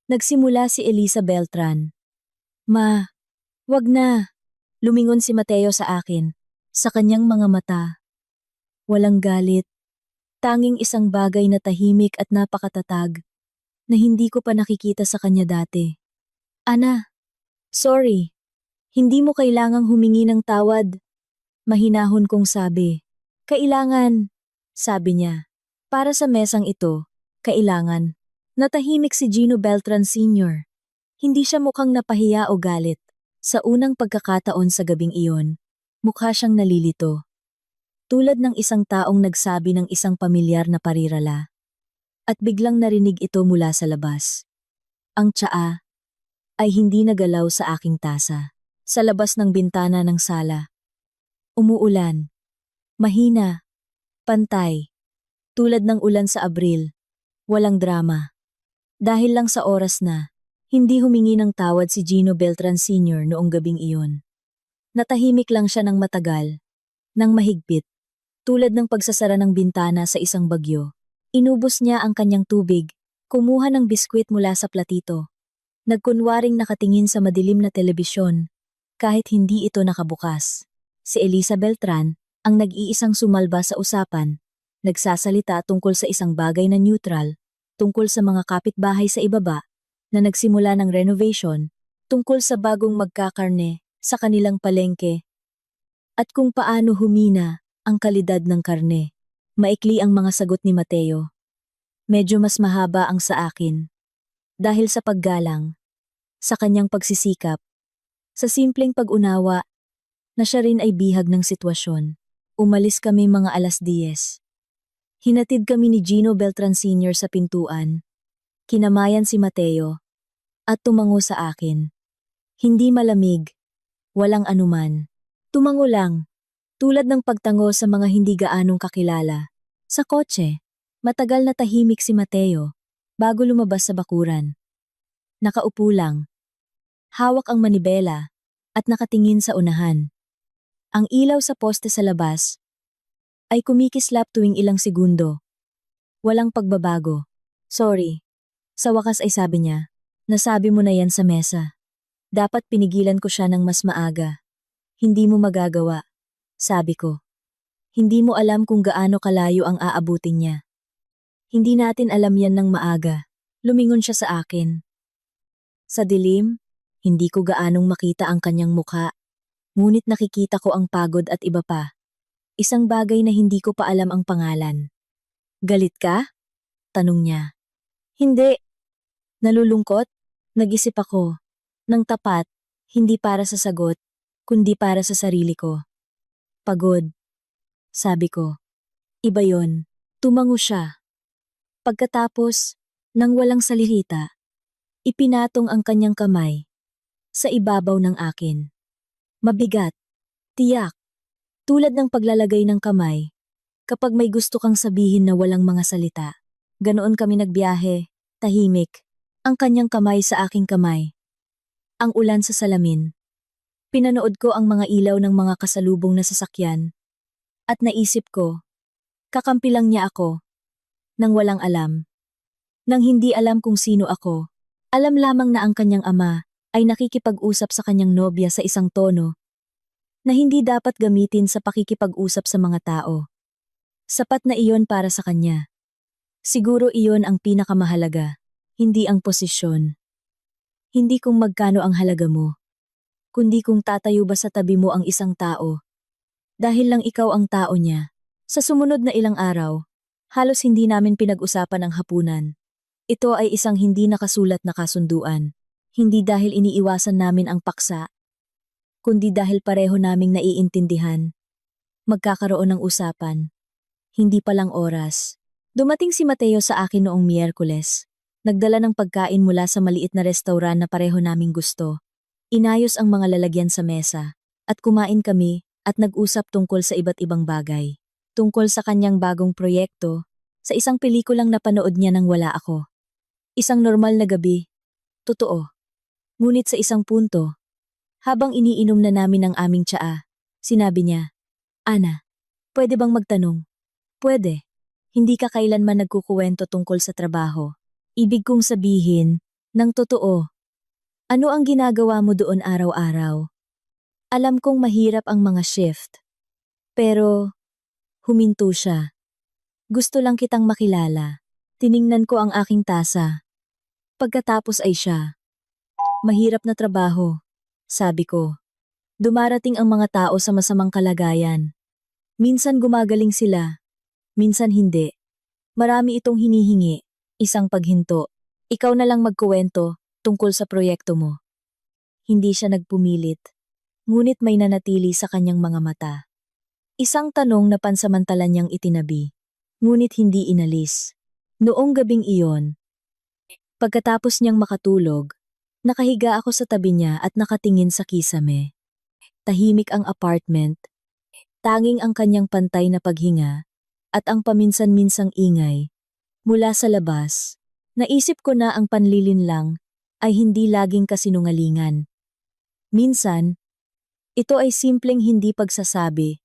Nagsimula si Elisa Beltran. Ma, wag na. Lumingon si Mateo sa akin, sa kanyang mga mata. Walang galit. Tanging isang bagay na tahimik at napakatatag, na hindi ko pa nakikita sa kanya dati. Ana, sorry. Hindi mo kailangang humingi ng tawad. Mahinahon kong sabi. Kailangan, sabi niya. Para sa mesang ito, kailangan. Natahimik si Gino Beltran Sr. Hindi siya mukhang napahiya o galit. Sa unang pagkakataon sa gabing iyon, mukha siyang nalilito. Tulad ng isang taong nagsabi ng isang pamilyar na parirala. At biglang narinig ito mula sa labas. Ang tsaa ay hindi nagalaw sa aking tasa. Sa labas ng bintana ng sala. Umuulan. Mahina. Pantay. Tulad ng ulan sa Abril. Walang drama. Dahil lang sa oras na, Hindi humingi ng tawad si Gino Beltran Sr. noong gabing iyon. Natahimik lang siya ng matagal, ng mahigpit, tulad ng pagsasara ng bintana sa isang bagyo. Inubos niya ang kanyang tubig, kumuha ng biskwit mula sa platito. Nagkunwaring nakatingin sa madilim na telebisyon, kahit hindi ito nakabukas. Si Elisa Beltran, ang nag-iisang sumalba sa usapan, nagsasalita tungkol sa isang bagay na neutral, tungkol sa mga kapitbahay sa ibaba, na nagsimula ng renovation, tungkol sa bagong magkakarne sa kanilang palengke, at kung paano humina ang kalidad ng karne. Maikli ang mga sagot ni Mateo. Medyo mas mahaba ang sa akin. Dahil sa paggalang, sa kanyang pagsisikap, sa simpleng pag-unawa, na siya rin ay bihag ng sitwasyon. Umalis kami mga 10:00. Hinatid kami ni Gino Beltran Sr. sa pintuan. Kinamayan si Mateo, at tumango sa akin. Hindi malamig, walang anuman. Tumango lang, tulad ng pagtango sa mga hindi gaanong kakilala. Sa kotse, matagal na tahimik si Mateo, bago lumabas sa bakuran. Nakaupo lang. Hawak ang manibela, at nakatingin sa unahan. Ang ilaw sa poste sa labas ay kumikislap tuwing ilang segundo. Walang pagbabago. Sorry. Sa wakas ay sabi niya, nasabi mo na yan sa mesa. Dapat pinigilan ko siya ng mas maaga. Hindi mo magagawa, sabi ko. Hindi mo alam kung gaano kalayo ang aabutin niya. Hindi natin alam yan ng maaga. Lumingon siya sa akin. Sa dilim, hindi ko gaanong makita ang kanyang mukha, ngunit nakikita ko ang pagod at iba pa. Isang bagay na hindi ko pa alam ang pangalan. Galit ka? Tanong niya. Hindi. Nalulungkot? Nag-isip ako. Nang tapat, hindi para sa sagot, kundi para sa sarili ko. Pagod. Sabi ko. Iba yon. Tumango siya. Pagkatapos, nang walang salihita, ipinatong ang kanyang kamay sa ibabaw ng akin. Mabigat, tiyak, tulad ng paglalagay ng kamay kapag may gusto kang sabihin na walang mga salita. Ganoon kami nagbiyahe, tahimik, ang kanyang kamay sa aking kamay. Ang ulan sa salamin. Pinanood ko ang mga ilaw ng mga kasalubong na sasakyan at naisip ko, kakampi lang niya ako, nang walang alam. Nang hindi alam kung sino ako, alam lamang na ang kanyang ama ay nakikipag-usap sa kanyang nobya sa isang tono na hindi dapat gamitin sa pakikipag-usap sa mga tao. Sapat na iyon para sa kanya. Siguro iyon ang pinakamahalaga, hindi ang posisyon. Hindi kung magkano ang halaga mo, kundi kung tatayo ba sa tabi mo ang isang tao. Dahil lang ikaw ang tao niya. Sa sumunod na ilang araw, halos hindi namin pinag-usapan ang hapunan. Ito ay isang hindi nakasulat na kasunduan. Hindi dahil iniiwasan namin ang paksa, kundi dahil pareho naming naiintindihan. Magkakaroon ng usapan. Hindi pa lang oras. Dumating si Mateo sa akin noong Miyerkules. Nagdala ng pagkain mula sa maliit na restauran na pareho naming gusto. Inayos ang mga lalagyan sa mesa, at kumain kami at nag-usap tungkol sa iba't ibang bagay. Tungkol sa kanyang bagong proyekto, sa isang pelikulang napanood niya nang wala ako. Isang normal na gabi. Totoo. Ngunit sa isang punto, habang iniinom na namin ang aming tsaa, sinabi niya, Ana, pwede bang magtanong? Pwede. Hindi ka kailanman nagkukuwento tungkol sa trabaho. Ibig kong sabihin, ng totoo. Ano ang ginagawa mo doon araw-araw? Alam kong mahirap ang mga shift. Pero, huminto siya. Gusto lang kitang makilala. Tiningnan ko ang aking tasa. Pagkatapos ay siya. Mahirap na trabaho, sabi ko. Dumarating ang mga tao sa masamang kalagayan. Minsan gumagaling sila, minsan hindi. Marami itong hinihingi, isang paghinto. Ikaw na lang magkuwento tungkol sa proyekto mo. Hindi siya nagpumilit, ngunit may nanatili sa kanyang mga mata. Isang tanong na pansamantala niyang itinabi, ngunit hindi inalis. Noong gabing iyon, pagkatapos niyang makatulog, nakahiga ako sa tabi niya at nakatingin sa kisame. Tahimik ang apartment, tanging ang kanyang pantay na paghinga, at ang paminsan-minsang ingay. Mula sa labas, naisip ko na ang panlilinlang ay hindi laging kasinungalingan. Minsan, ito ay simpleng hindi pagsasabi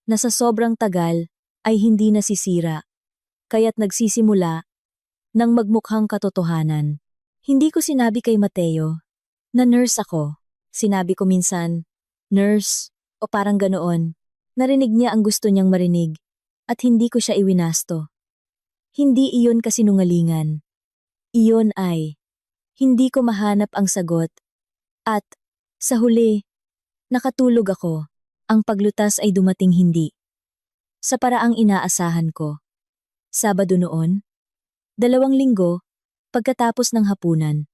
na sa sobrang tagal ay hindi nasisira, kaya't nagsisimula ng magmukhang katotohanan. Hindi ko sinabi kay Mateo na nurse ako. Sinabi ko minsan, nurse, o parang ganoon. Narinig niya ang gusto niyang marinig at hindi ko siya iwinasto. Hindi iyon kasinungalingan. Iyon ay, hindi ko mahanap ang sagot. At, sa huli, nakatulog ako. Ang paglutas ay dumating hindi. Sa paraang inaasahan ko. Sabado noon, 2 linggo, pagkatapos ng hapunan.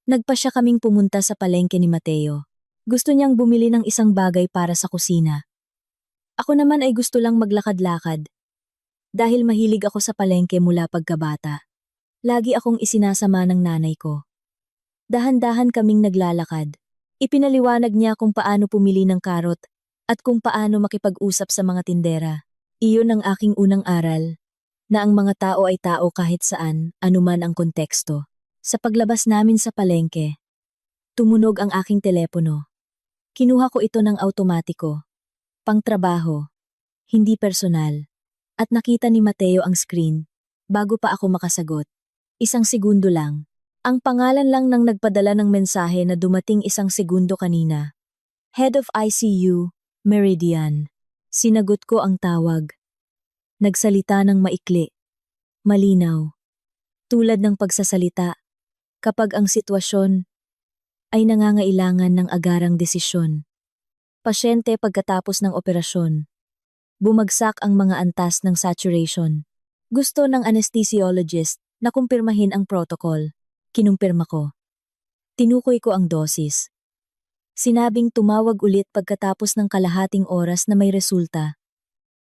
Nagpasya kaming pumunta sa palengke ni Mateo. Gusto niyang bumili ng isang bagay para sa kusina. Ako naman ay gusto lang maglakad-lakad. Dahil mahilig ako sa palengke mula pagkabata. Lagi akong isinasama ng nanay ko. Dahan-dahan kaming naglalakad. Ipinaliwanag niya kung paano pumili ng karot at kung paano makipag-usap sa mga tindera. Iyon ang aking unang aral, na ang mga tao ay tao kahit saan, anuman ang konteksto. Sa paglabas namin sa palengke, tumunog ang aking telepono. Kinuha ko ito ng automatiko. Pangtrabaho, hindi personal. At nakita ni Mateo ang screen, bago pa ako makasagot. 1 segundo lang. Ang pangalan lang ng nagpadala ng mensahe na dumating 1 segundo kanina. Head of ICU, Meridian. Sinagot ko ang tawag. Nagsalita ng maikli. Malinaw. Tulad ng pagsasalita, kapag ang sitwasyon ay nangangailangan ng agarang desisyon. Pasyente pagkatapos ng operasyon. Bumagsak ang mga antas ng saturation. Gusto ng anesthesiologist na kumpirmahin ang protocol. Kinumpirma ko. Tinukoy ko ang dosis. Sinabing tumawag ulit pagkatapos ng kalahating oras na may resulta.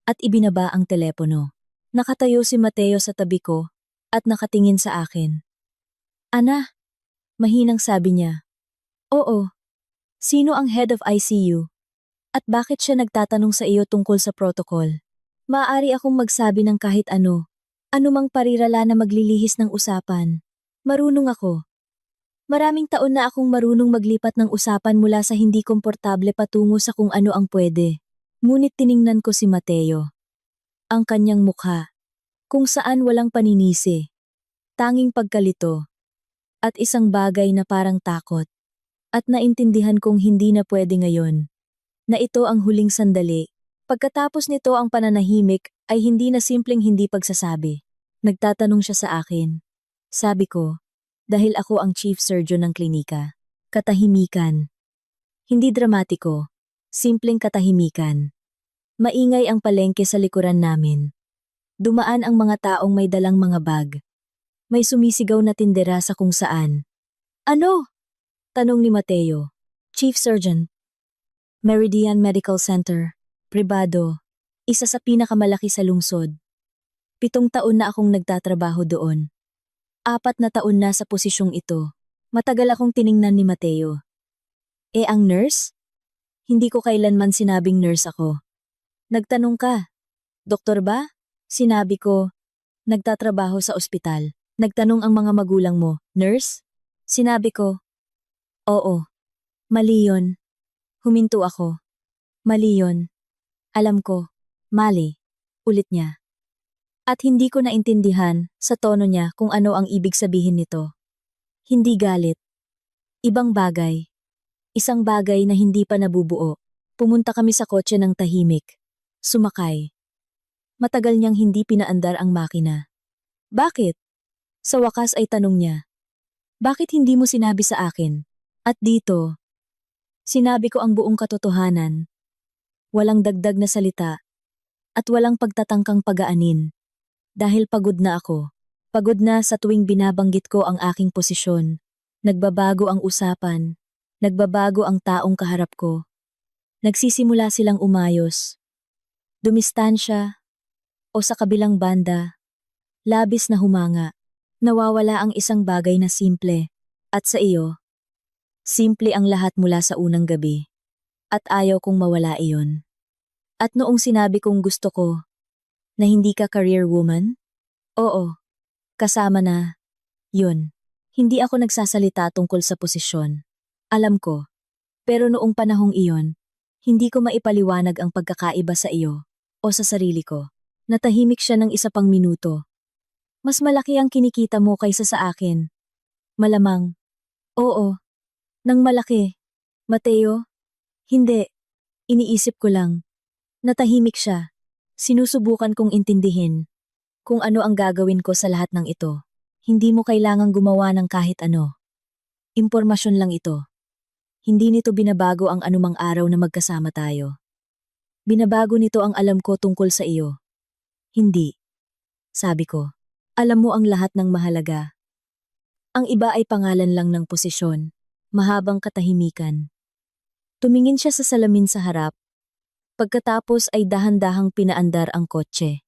At ibinaba ang telepono. Nakatayo si Mateo sa tabi ko at nakatingin sa akin. Ana, mahinang sabi niya. Oo. Sino ang head of ICU? At bakit siya nagtatanong sa iyo tungkol sa protocol? Maaari akong magsabi ng kahit ano. Anumang parirala na maglilihis ng usapan. Marunong ako. Maraming taon na akong marunong maglipat ng usapan mula sa hindi komportable patungo sa kung ano ang pwede. Ngunit tiningnan ko si Mateo. Ang kanyang mukha. Kung saan walang paninisi. Tanging pagkalito. At isang bagay na parang takot. At naintindihan kong hindi na pwede ngayon. Na ito ang huling sandali. Pagkatapos nito ang pananahimik ay hindi na simpleng hindi pagsasabi. Nagtatanong siya sa akin. Sabi ko, dahil ako ang chief surgeon ng klinika. Katahimikan. Hindi dramatiko. Simpleng katahimikan. Maingay ang palengke sa likuran namin. Dumaan ang mga taong may dalang mga bag. May sumisigaw na tindera sa kung saan. Ano? Tanong ni Mateo. Chief surgeon. Meridian Medical Center, pribado, isa sa pinakamalaki sa lungsod. 7 taon na akong nagtatrabaho doon. 4 na taon na sa posisyong ito. Matagal akong tiningnan ni Mateo. Ang nurse? Hindi ko kailanman sinabing nurse ako. Nagtanong ka, doktor ba? Sinabi ko, nagtatrabaho sa ospital. Nagtanong ang mga magulang mo, nurse? Sinabi ko, oo. Mali yun. Huminto ako. Mali yun. Alam ko. Mali. Ulit niya. At hindi ko naintindihan sa tono niya kung ano ang ibig sabihin nito. Hindi galit. Ibang bagay. Isang bagay na hindi pa nabubuo. Pumunta kami sa kotse ng tahimik. Sumakay. Matagal niyang hindi pinaandar ang makina. Bakit? Sa wakas ay tanong niya. Bakit hindi mo sinabi sa akin? At dito, sinabi ko ang buong katotohanan. Walang dagdag na salita. At walang pagtatangkang pagaanin. Dahil pagod na ako. Pagod na sa tuwing binabanggit ko ang aking posisyon. Nagbabago ang usapan. Nagbabago ang taong kaharap ko. Nagsisimula silang umayos. Dumistansya. O sa kabilang banda. Labis na humanga. Nawawala ang isang bagay na simple. At sa iyo, simple ang lahat mula sa unang gabi. At ayaw kong mawala iyon. At noong sinabi kong gusto ko, na hindi ka career woman? Oo, kasama na, yun. Hindi ako nagsasalita tungkol sa posisyon. Alam ko. Pero noong panahong iyon, hindi ko maipaliwanag ang pagkakaiba sa iyo o sa sarili ko. Natahimik siya ng isa pang minuto. Mas malaki ang kinikita mo kaysa sa akin. Malamang. Oo. Nang malaki. Mateo? Hindi. Iniisip ko lang. Natahimik siya. Sinusubukan kong intindihin kung ano ang gagawin ko sa lahat ng ito. Hindi mo kailangang gumawa ng kahit ano. Impormasyon lang ito. Hindi nito binabago ang anumang araw na magkasama tayo. Binabago nito ang alam ko tungkol sa iyo. Hindi. Sabi ko. Alam mo ang lahat ng mahalaga. Ang iba ay pangalan lang ng posisyon. Mahabang katahimikan. Tumingin siya sa salamin sa harap. Pagkatapos ay dahan-dahang pinaandar ang kotse.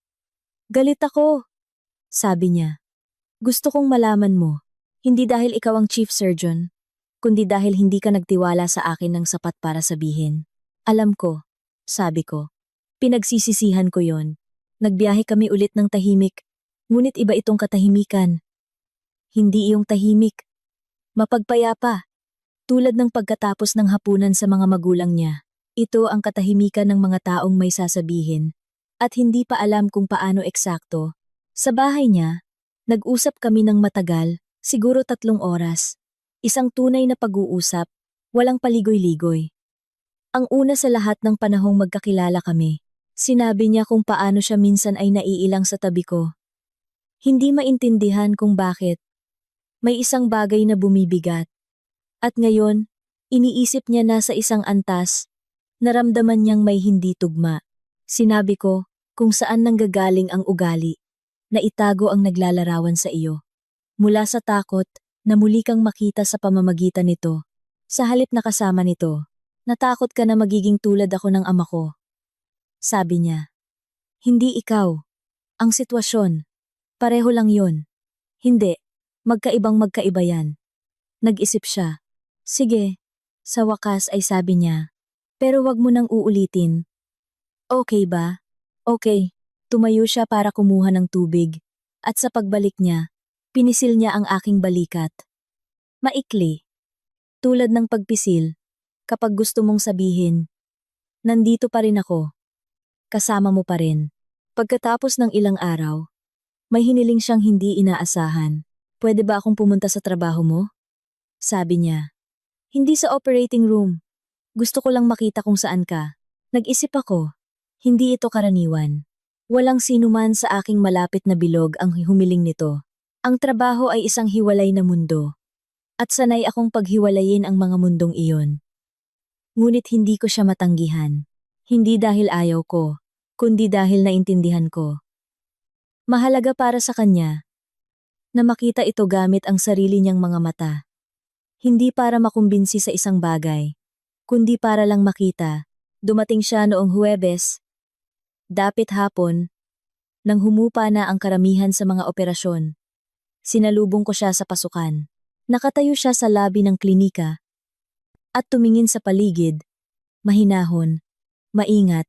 Galit ako, sabi niya. Gusto kong malaman mo, hindi dahil ikaw ang chief surgeon, kundi dahil hindi ka nagtiwala sa akin ng sapat para sabihin. Alam ko, sabi ko. Pinagsisisihan ko yon. Nagbiyahe kami ulit ng tahimik, ngunit iba itong katahimikan. Hindi iyong tahimik. Mapagpayapa. Tulad ng pagkatapos ng hapunan sa mga magulang niya. Ito ang katahimikan ng mga taong may sasabihin at hindi pa alam kung paano eksakto. Sa bahay niya, nag-usap kami ng matagal, siguro 3 oras. Isang tunay na pag-uusap, walang paligoy-ligoy. Ang una sa lahat ng panahong magkakilala kami, sinabi niya kung paano siya minsan ay naiilang sa tabi ko. Hindi maintindihan kung bakit. May isang bagay na bumibigat. At ngayon, iniisip niya na sa isang antas, naramdaman niyang may hindi tugma. Sinabi ko kung saan nanggagaling ang ugali na itago ang naglalarawan sa iyo. Mula sa takot na muli kang makita sa pamamagitan nito. Sa halip na kasama nito, natakot ka na magiging tulad ako ng ama ko. Sabi niya. Hindi ikaw. Ang sitwasyon. Pareho lang yon. Hindi. Magkaibang-magkaiba yan. Nag-isip siya. Sige. Sa wakas ay sabi niya. Pero wag mo nang uulitin. Okay ba? Okay. Tumayo siya para kumuha ng tubig. At sa pagbalik niya, pinisil niya ang aking balikat. Maikli. Tulad ng pagpisil, kapag gusto mong sabihin, nandito pa rin ako. Kasama mo pa rin. Pagkatapos ng ilang araw, may hiniling siyang hindi inaasahan. Pwede ba akong pumunta sa trabaho mo? Sabi niya. Hindi sa operating room. Gusto ko lang makita kung saan ka. Nag-isip ako. Hindi ito karaniwan. Walang sinuman sa aking malapit na bilog ang humiling nito. Ang trabaho ay isang hiwalay na mundo. At sanay akong paghiwalayin ang mga mundong iyon. Ngunit hindi ko siya matanggihan. Hindi dahil ayaw ko, kundi dahil naintindihan ko. Mahalaga para sa kanya na makita ito gamit ang sarili niyang mga mata. Hindi para makumbinsi sa isang bagay, kundi para lang makita. Dumating siya noong Huwebes. Dapit hapon, nang humupa na ang karamihan sa mga operasyon. Sinalubong ko siya sa pasukan. Nakatayo siya sa labi ng klinika at tumingin sa paligid, mahinahon, maingat,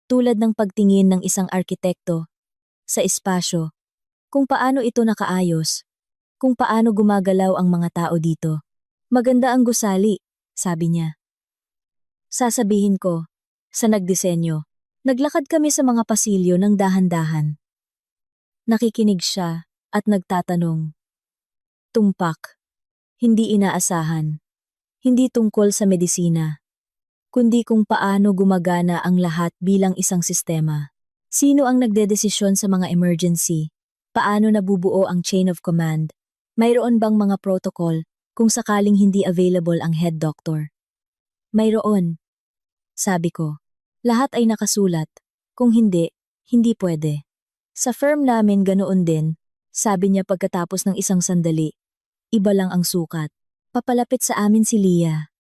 tulad ng pagtingin ng isang arkitekto sa espasyo, kung paano ito nakaayos, kung paano gumagalaw ang mga tao dito. Maganda ang gusali, sabi niya. Sasabihin ko, sa nagdisenyo. Naglakad kami sa mga pasilyo ng dahan-dahan. Nakikinig siya at nagtatanong. Tumpak. Hindi inaasahan. Hindi tungkol sa medisina. Kundi kung paano gumagana ang lahat bilang isang sistema. Sino ang nagdedesisyon sa mga emergency? Paano nabubuo ang chain of command? Mayroon bang mga protocol kung sakaling hindi available ang head doctor? Mayroon. Sabi ko. Lahat ay nakasulat. Kung hindi, hindi pwede. Sa firm namin ganoon din, sabi niya pagkatapos ng isang sandali. Iba lang ang sukat. Papalapit sa amin si Leah.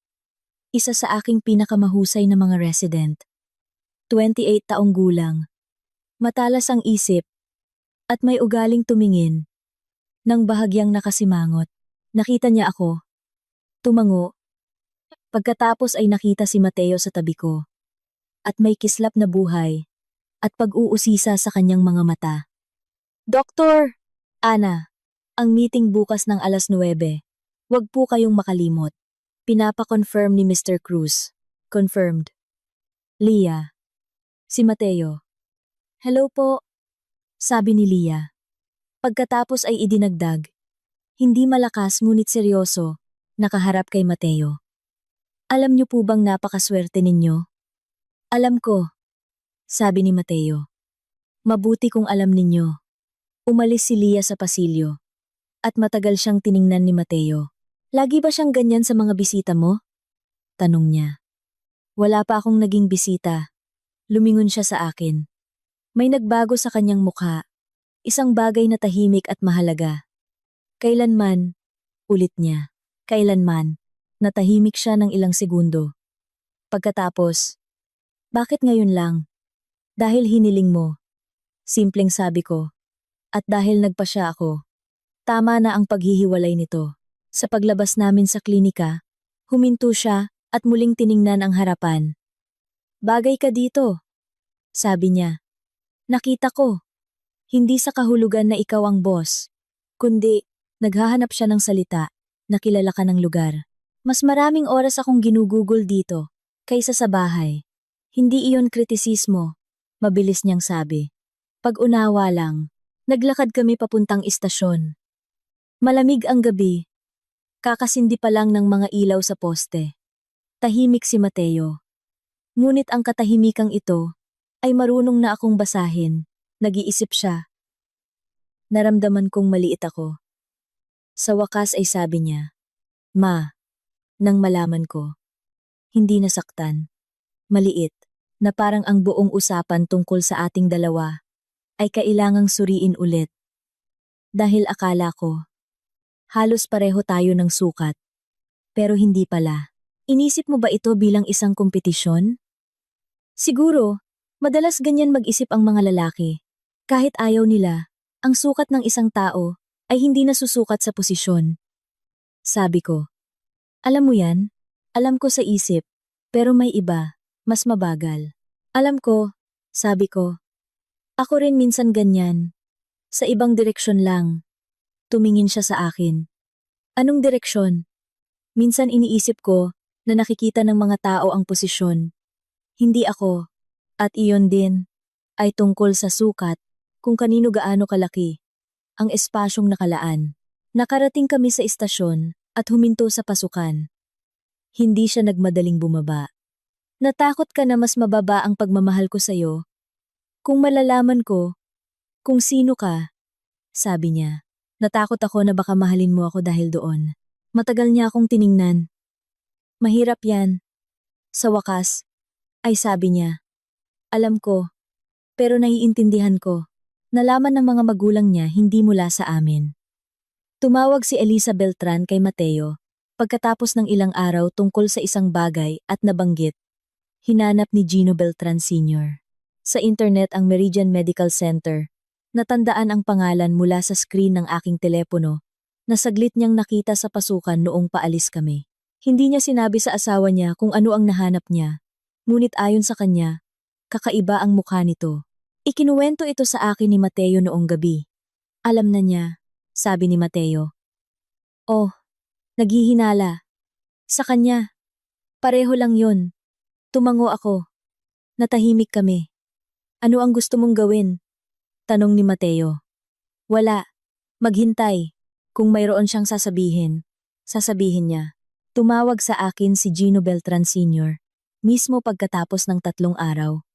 Isa sa aking pinakamahusay na mga resident. 28 taong gulang. Matalas ang isip. At may ugaling tumingin. Nang bahagyang nakasimangot, nakita niya ako. Tumango. Pagkatapos ay nakita si Mateo sa tabi ko. At may kislap na buhay, at pag-uusisa sa kanyang mga mata. Doktor! Ana! Ang meeting bukas ng 9:00. Huwag po kayong makalimot. Pinapa-confirm ni Mr. Cruz. Confirmed. Leah. Si Mateo. Hello po, sabi ni Leah. Pagkatapos ay idinagdag. Hindi malakas ngunit seryoso, nakaharap kay Mateo. Alam niyo po bang napakaswerte ninyo? Alam ko, sabi ni Mateo. Mabuti kung alam ninyo. Umalis si Leah sa pasilyo. At matagal siyang tiningnan ni Mateo. Lagi ba siyang ganyan sa mga bisita mo? Tanong niya. Wala pa akong naging bisita. Lumingon siya sa akin. May nagbago sa kanyang mukha. Isang bagay na tahimik at mahalaga. Kailanman, ulit niya. Kailanman, natahimik siya ng ilang segundo. Pagkatapos, bakit ngayon lang? Dahil hiniling mo. Simpleng sabi ko. At dahil nagpa siya ako. Tama na ang paghihiwalay nito. Sa paglabas namin sa klinika, huminto siya at muling tiningnan ang harapan. Bagay ka dito, sabi niya. Nakita ko. Hindi sa kahulugan na ikaw ang boss, kundi naghahanap siya ng salita, nakilala ka ng lugar. Mas maraming oras akong ginugugol dito, kaysa sa bahay. Hindi iyon kritisismo, mabilis niyang sabi. Pag-unawa lang, naglakad kami papuntang istasyon. Malamig ang gabi. Kakasindi pa lang ng mga ilaw sa poste. Tahimik si Mateo. Ngunit ang katahimikang ito ay marunong na akong basahin. Nag-iisip siya. Naramdaman kong maliit ako. Sa wakas ay sabi niya, Ma, nang malaman ko, hindi nasaktan. Maliit, na parang ang buong usapan tungkol sa ating dalawa ay kailangang suriin ulit. Dahil akala ko, halos pareho tayo ng sukat. Pero hindi pala. Inisip mo ba ito bilang isang kompetisyon? Siguro, madalas ganyan mag-isip ang mga lalaki. Kahit ayaw nila, ang sukat ng isang tao ay hindi nasusukat sa posisyon. Sabi ko, alam mo yan? Alam ko sa isip, pero may iba, mas mabagal. Alam ko, sabi ko. Ako rin minsan ganyan. Sa ibang direksyon lang. Tumingin siya sa akin. Anong direksyon? Minsan iniisip ko na nakikita ng mga tao ang posisyon. Hindi ako. At iyon din ay tungkol sa sukat kung kanino gaano kalaki ang espasyong nakalaan. Nakarating kami sa istasyon at huminto sa pasukan. Hindi siya nagmadaling bumaba. Natakot ka na mas mababa ang pagmamahal ko sa'yo. Kung malalaman ko kung sino ka, sabi niya. Natakot ako na baka mahalin mo ako dahil doon. Matagal niya akong tiningnan. Mahirap yan. Sa wakas, ay sabi niya. Alam ko, pero naiintindihan ko. Nalaman ng mga magulang niya hindi mula sa amin. Tumawag si Elisa Beltran kay Mateo pagkatapos ng ilang araw tungkol sa isang bagay at nabanggit. Hinanap ni Gino Beltran Sr. Sa internet ang Meridian Medical Center. Natandaan ang pangalan mula sa screen ng aking telepono na saglit niyang nakita sa pasukan noong paalis kami. Hindi niya sinabi sa asawa niya kung ano ang nahanap niya. Ngunit ayon sa kanya, kakaiba ang mukha nito. Ikinuwento ito sa akin ni Mateo noong gabi. Alam na niya, sabi ni Mateo. Oh, naghihinala. Sa kanya. Pareho lang yun. Tumango ako. Natahimik kami. Ano ang gusto mong gawin? Tanong ni Mateo. Wala. Maghintay. Kung mayroon siyang sasabihin, sasabihin niya. Tumawag sa akin si Gino Beltran Sr. mismo pagkatapos ng 3 araw.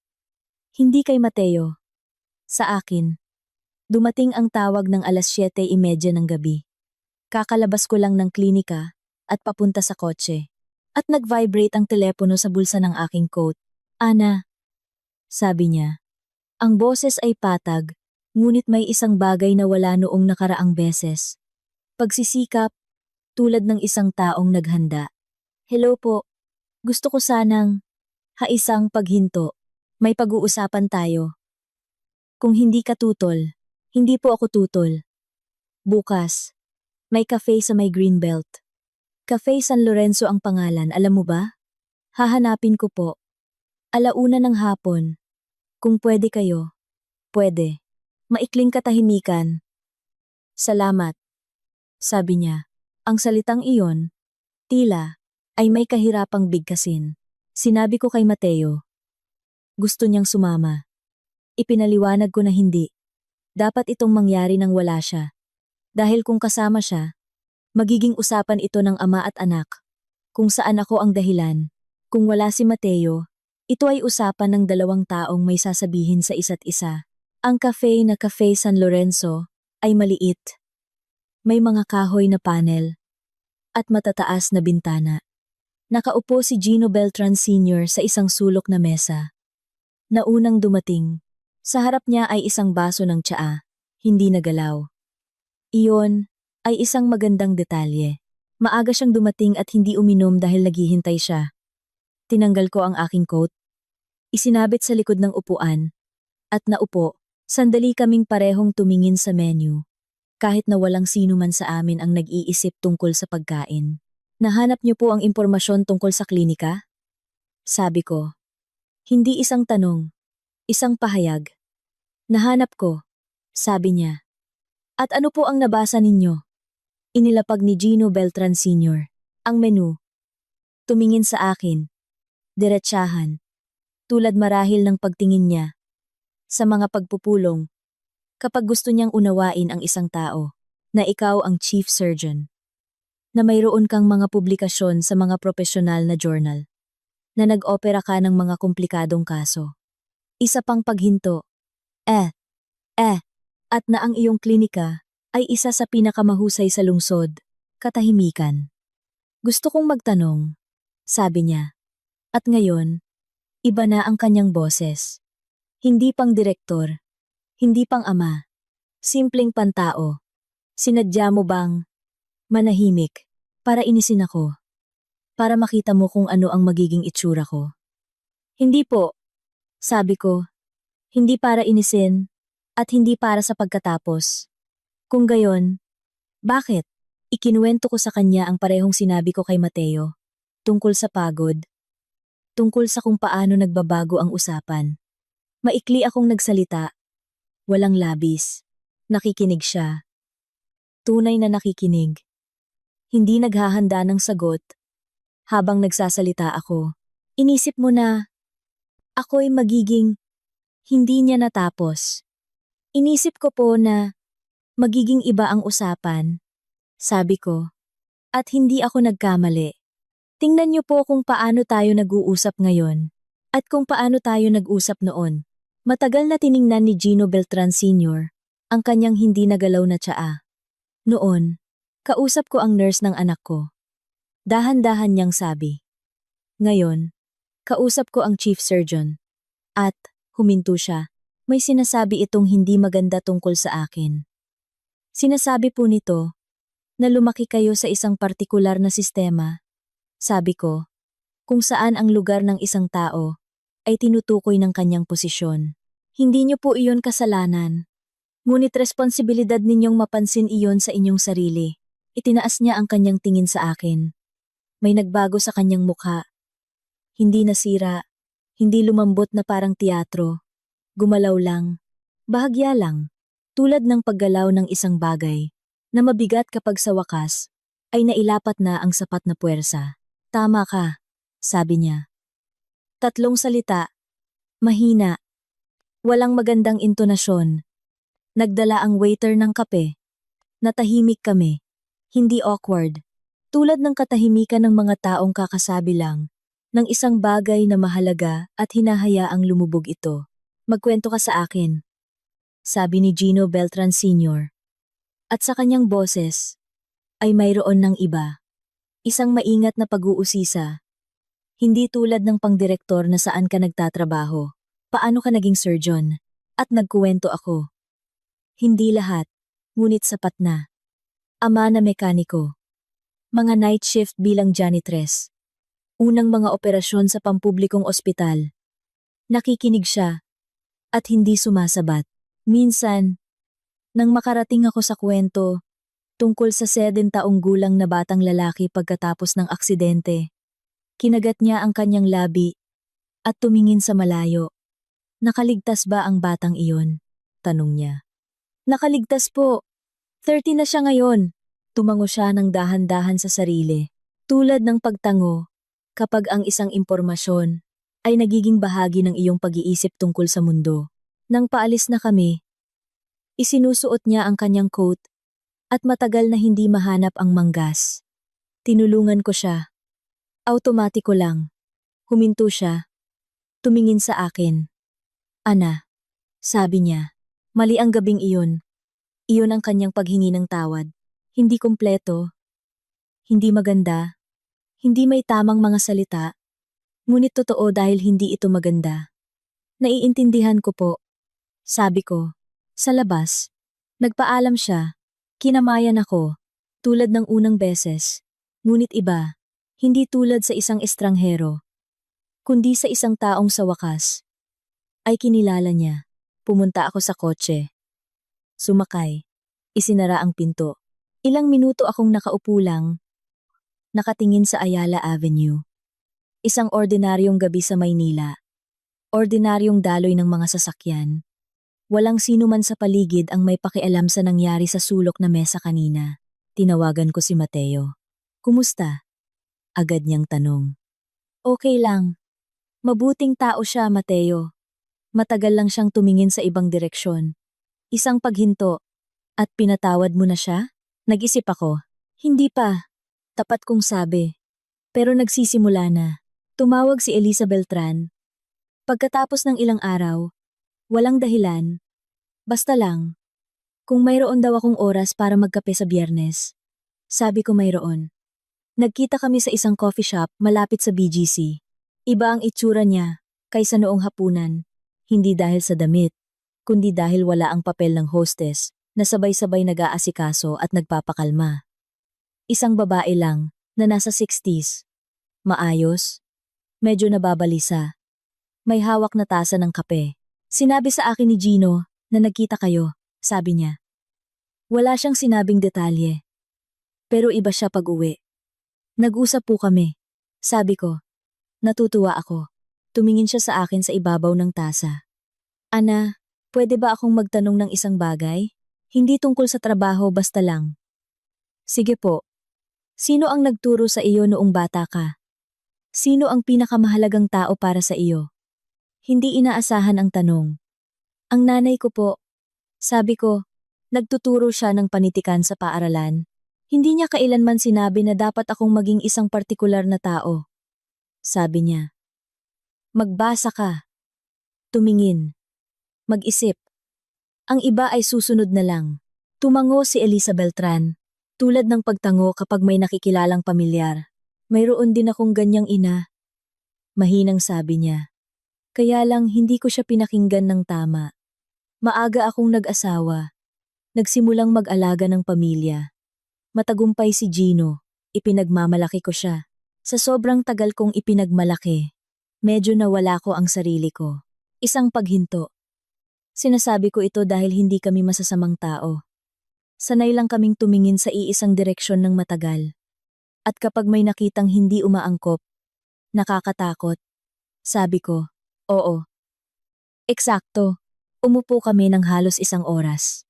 Hindi kay Mateo. Sa akin. Dumating ang tawag ng 7:30 ng gabi. Kakalabas ko lang ng klinika at papunta sa kotse. At nag-vibrate ang telepono sa bulsa ng aking coat. Ana, sabi niya. Ang boses ay patag, ngunit may isang bagay na wala noong nakaraang beses. Pagsisikap, tulad ng isang taong naghanda. Hello po, gusto ko sanang, isang paghinto. May pag-uusapan tayo. Kung hindi ka tutol, hindi po ako tutol. Bukas, may cafe sa may Greenbelt. Cafe San Lorenzo ang pangalan, alam mo ba? Hahanapin ko po. 1:00 ng hapon. Kung pwede kayo. Pwede. Maikling katahimikan. Salamat. sabi niya. Ang salitang iyon, tila, ay may kahirapang bigkasin. Sinabi ko kay Mateo. Gusto niyang sumama. Ipinaliwanag ko na hindi. Dapat itong mangyari nang wala siya. Dahil kung kasama siya, magiging usapan ito ng ama at anak. Kung saan ako ang dahilan. Kung wala si Mateo, ito ay usapan ng dalawang taong may sasabihin sa isa't isa. Ang cafe na Cafe San Lorenzo ay maliit. May mga kahoy na panel at matataas na bintana. Nakaupo si Gino Beltran Sr. sa isang sulok na mesa. Naunang dumating, sa harap niya ay isang baso ng tsaa, hindi nagalaw. Iyon ay isang magandang detalye. Maaga siyang dumating at hindi uminom dahil naghihintay siya. Tinanggal ko ang aking coat, isinabit sa likod ng upuan, at naupo. Sandali kaming parehong tumingin sa menu. Kahit na walang sino man sa amin ang nag-iisip tungkol sa pagkain. Nahanap niyo po ang impormasyon tungkol sa klinika? Sabi ko. Hindi isang tanong, isang pahayag. Nahanap ko, sabi niya. At ano po ang nabasa ninyo? Inilapag ni Gino Beltran Sr. Ang menu. Tumingin sa akin. Diretsahan. Tulad marahil ng pagtingin niya. Sa mga pagpupulong. Kapag gusto niyang unawain ang isang tao, na ikaw ang chief surgeon. Na mayroon kang mga publikasyon sa mga profesional na journal. Na nag-opera ka ng mga komplikadong kaso. Isa pang paghinto. At na ang iyong klinika ay isa sa pinakamahusay sa lungsod. Katahimikan. Gusto kong magtanong, sabi niya. At ngayon, iba na ang kanyang boses. Hindi pang direktor, hindi pang ama, simpleng pantao. Sinadya mo bang manahimik para inisin ako? Para makita mo kung ano ang magiging itsura ko? Hindi po, sabi ko. Hindi para inisin at hindi para sa pagkatapos. Kung gayon, bakit? Ikinuwento ko sa kanya ang parehong sinabi ko kay Mateo, tungkol sa pagod, tungkol sa kung paano nagbabago ang usapan. Maikli akong nagsalita, walang labis, nakikinig siya. Tunay na nakikinig. Hindi naghahanda ng sagot. Habang nagsasalita ako, inisip mo na, ako'y magiging, hindi niya natapos. Inisip ko po na, magiging iba ang usapan. Sabi ko, at hindi ako nagkamali. Tingnan niyo po kung paano tayo nag-uusap ngayon, at kung paano tayo nag-usap noon. Matagal na tiningnan ni Gino Beltran Sr. ang kanyang hindi nagalaw na tsaa. Noon, kausap ko ang nurse ng anak ko. Dahan-dahan niyang sabi. Ngayon, kausap ko ang chief surgeon. At, huminto siya, may sinasabi itong hindi maganda tungkol sa akin. Sinasabi po nito, na lumaki kayo sa isang partikular na sistema. Sabi ko, kung saan ang lugar ng isang tao ay tinutukoy ng kanyang posisyon. Hindi niyo po iyon kasalanan. Ngunit responsibilidad ninyong mapansin iyon sa inyong sarili. Itinaas niya ang kanyang tingin sa akin. May nagbago sa kanyang mukha. Hindi nasira, hindi lumambot na parang teatro. Gumalaw lang, bahagya lang, tulad ng paggalaw ng isang bagay, na mabigat kapag sa wakas, ay nailapat na ang sapat na puwersa. Tama ka, sabi niya. 3 salita, mahina, walang magandang intonasyon. Nagdala ang waiter ng kape. Natahimik kami, hindi awkward. Tulad ng katahimikan ng mga taong kakasabi lang ng isang bagay na mahalaga at hinahayaang lumubog ito. Magkwento ka sa akin, sabi ni Gino Beltran Sr. At sa kanyang boses, ay mayroon ng iba. Isang maingat na pag-uusisa. Hindi tulad ng pangdirektor na saan ka nagtatrabaho. Paano ka naging surgeon? At nagkuwento ako. Hindi lahat, ngunit sapat na. Ama na mekaniko. Mga night shift bilang janitress. Unang mga operasyon sa pampublikong ospital. Nakikinig siya. At hindi sumasabat. Minsan, nang makarating ako sa kwento, tungkol sa 7 taong gulang na batang lalaki pagkatapos ng aksidente. Kinagat niya ang kanyang labi at tumingin sa malayo. Nakaligtas ba ang batang iyon? Tanong niya. Nakaligtas po. 30 na siya ngayon. Tumango siya ng dahan-dahan sa sarili. Tulad ng pagtango, kapag ang isang impormasyon ay nagiging bahagi ng iyong pag-iisip tungkol sa mundo. Nang paalis na kami, isinusuot niya ang kanyang coat at matagal na hindi mahanap ang manggas. Tinulungan ko siya. Automatiko lang. Huminto siya. Tumingin sa akin. Ana, sabi niya. Mali ang gabing iyon. Iyon ang kanyang paghingi ng tawad. Hindi kumpleto. Hindi maganda. Hindi may tamang mga salita. Ngunit totoo dahil hindi ito maganda. Naiintindihan ko po. Sabi ko. Sa labas. Nagpaalam siya. Kinamayan ako. Tulad ng unang beses. Ngunit iba. Hindi tulad sa isang estranghero. Kundi sa isang taong sa wakas. Ay kinilala niya. Pumunta ako sa kotse. Sumakay. Isinara ang pinto. Ilang minuto akong nakaupo lang. Nakatingin sa Ayala Avenue. Isang ordinaryong gabi sa Maynila. Ordinaryong daloy ng mga sasakyan. Walang sino man sa paligid ang may pakialam sa nangyari sa sulok na mesa kanina. Tinawagan ko si Mateo. Kumusta? Agad niyang tanong. Okay lang. Mabuting tao siya, Mateo. Matagal lang siyang tumingin sa ibang direksyon. Isang paghinto. At pinatawad mo na siya? Nag-isip ako. Hindi pa. Tapat kong sabi. Pero nagsisimula na. Tumawag si Elisa Beltran. Pagkatapos ng ilang araw, walang dahilan. Basta lang. Kung mayroon daw akong oras para magkape sa Biyernes. Sabi ko mayroon. Nagkita kami sa isang coffee shop malapit sa BGC. Iba ang itsura niya kaysa noong hapunan. Hindi dahil sa damit, kundi dahil wala ang papel ng hostess na sabay-sabay nag-aasikaso at nagpapakalma. Isang babae lang na nasa 60s. Maayos. Medyo nababalisa. May hawak na tasa ng kape. Sinabi sa akin ni Gino na nagkita kayo, sabi niya. Wala siyang sinabing detalye. Pero iba siya pag-uwi. Nag-usap po kami. Sabi ko. Natutuwa ako. Tumingin siya sa akin sa ibabaw ng tasa. Ana, pwede ba akong magtanong ng isang bagay? Hindi tungkol sa trabaho basta lang. Sige po. Sino ang nagturo sa iyo noong bata ka? Sino ang pinakamahalagang tao para sa iyo? Hindi inaasahan ang tanong. Ang nanay ko po. Sabi ko, nagtuturo siya ng panitikan sa paaralan. Hindi niya kailanman sinabi na dapat akong maging isang partikular na tao. Sabi niya. Magbasa ka. Tumingin. Mag-isip. Ang iba ay susunod na lang. Tumango si Elisa Beltran. Tulad ng pagtango kapag may nakikilalang pamilyar. Mayroon din akong ganyang ina. Mahinang sabi niya. Kaya lang hindi ko siya pinakinggan ng tama. Maaga akong nag-asawa. Nagsimulang mag-alaga ng pamilya. Matagumpay si Gino. Ipinagmamalaki ko siya. Sa sobrang tagal kong ipinagmalaki, medyo nawala ko ang sarili ko. Isang paghinto. Sinasabi ko ito dahil hindi kami masasamang tao. Sanay lang kaming tumingin sa iisang direksyon ng matagal. At kapag may nakitang hindi umaangkop, nakakatakot. Sabi ko, oo. Eksakto. Umupo kami ng halos isang oras.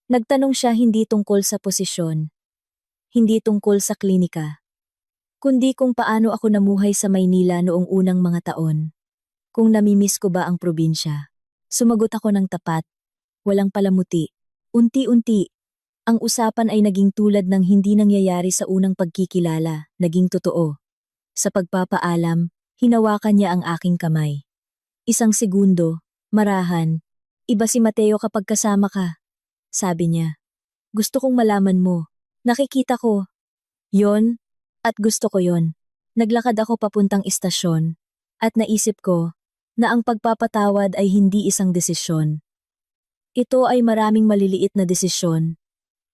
Nagtanong siya hindi tungkol sa posisyon. Hindi tungkol sa klinika. Kundi kung paano ako namuhay sa Maynila noong unang mga taon. Kung namimiss ko ba ang probinsya. Sumagot ako ng tapat. Walang palamuti. Unti-unti. Ang usapan ay naging tulad ng hindi nangyayari sa unang pagkikilala, naging totoo. Sa pagpapaalam, hinawakan niya ang aking kamay. Isang segundo, marahan. Iba si Mateo kapag kasama ka. Sabi niya. Gusto kong malaman mo. Nakikita ko. Yon, at gusto ko yon. Naglakad ako papuntang istasyon, at naisip ko na ang pagpapatawad ay hindi isang desisyon. Ito ay maraming maliliit na desisyon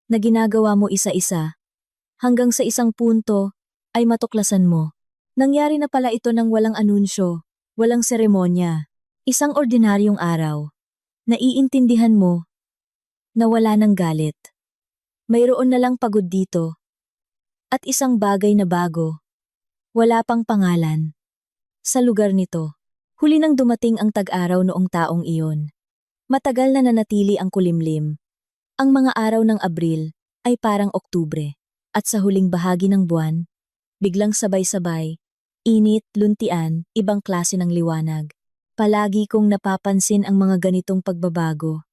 na ginagawa mo isa-isa, hanggang sa isang punto ay matuklasan mo. Nangyari na pala ito ng walang anunsyo, walang seremonya, isang ordinaryong araw. Naiintindihan mo na wala ng galit. Mayroon na lang pagod dito. At isang bagay na bago. Wala pang pangalan. Sa lugar nito, huli nang dumating ang tag-araw noong taong iyon. Matagal na nanatili ang kulimlim. Ang mga araw ng Abril ay parang Oktubre. At sa huling bahagi ng buwan, biglang sabay-sabay, init, luntian, ibang klase ng liwanag. Palagi kong napapansin ang mga ganitong pagbabago.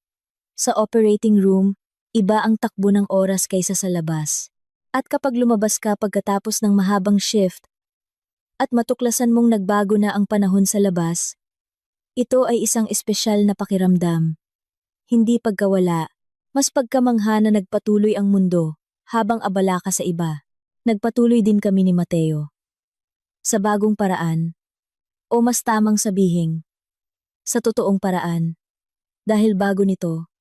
Sa operating room, iba ang takbo ng oras kaysa sa labas. At kapag lumabas ka pagkatapos ng mahabang shift, at matuklasan mong nagbago na ang panahon sa labas, ito ay isang espesyal na pakiramdam. Hindi pagkawala, mas pagkamangha na nagpatuloy ang mundo habang abala ka sa iba. Nagpatuloy din kami ni Mateo. Sa bagong paraan, o mas tamang sabihin, sa totoong paraan. Dahil bago nito,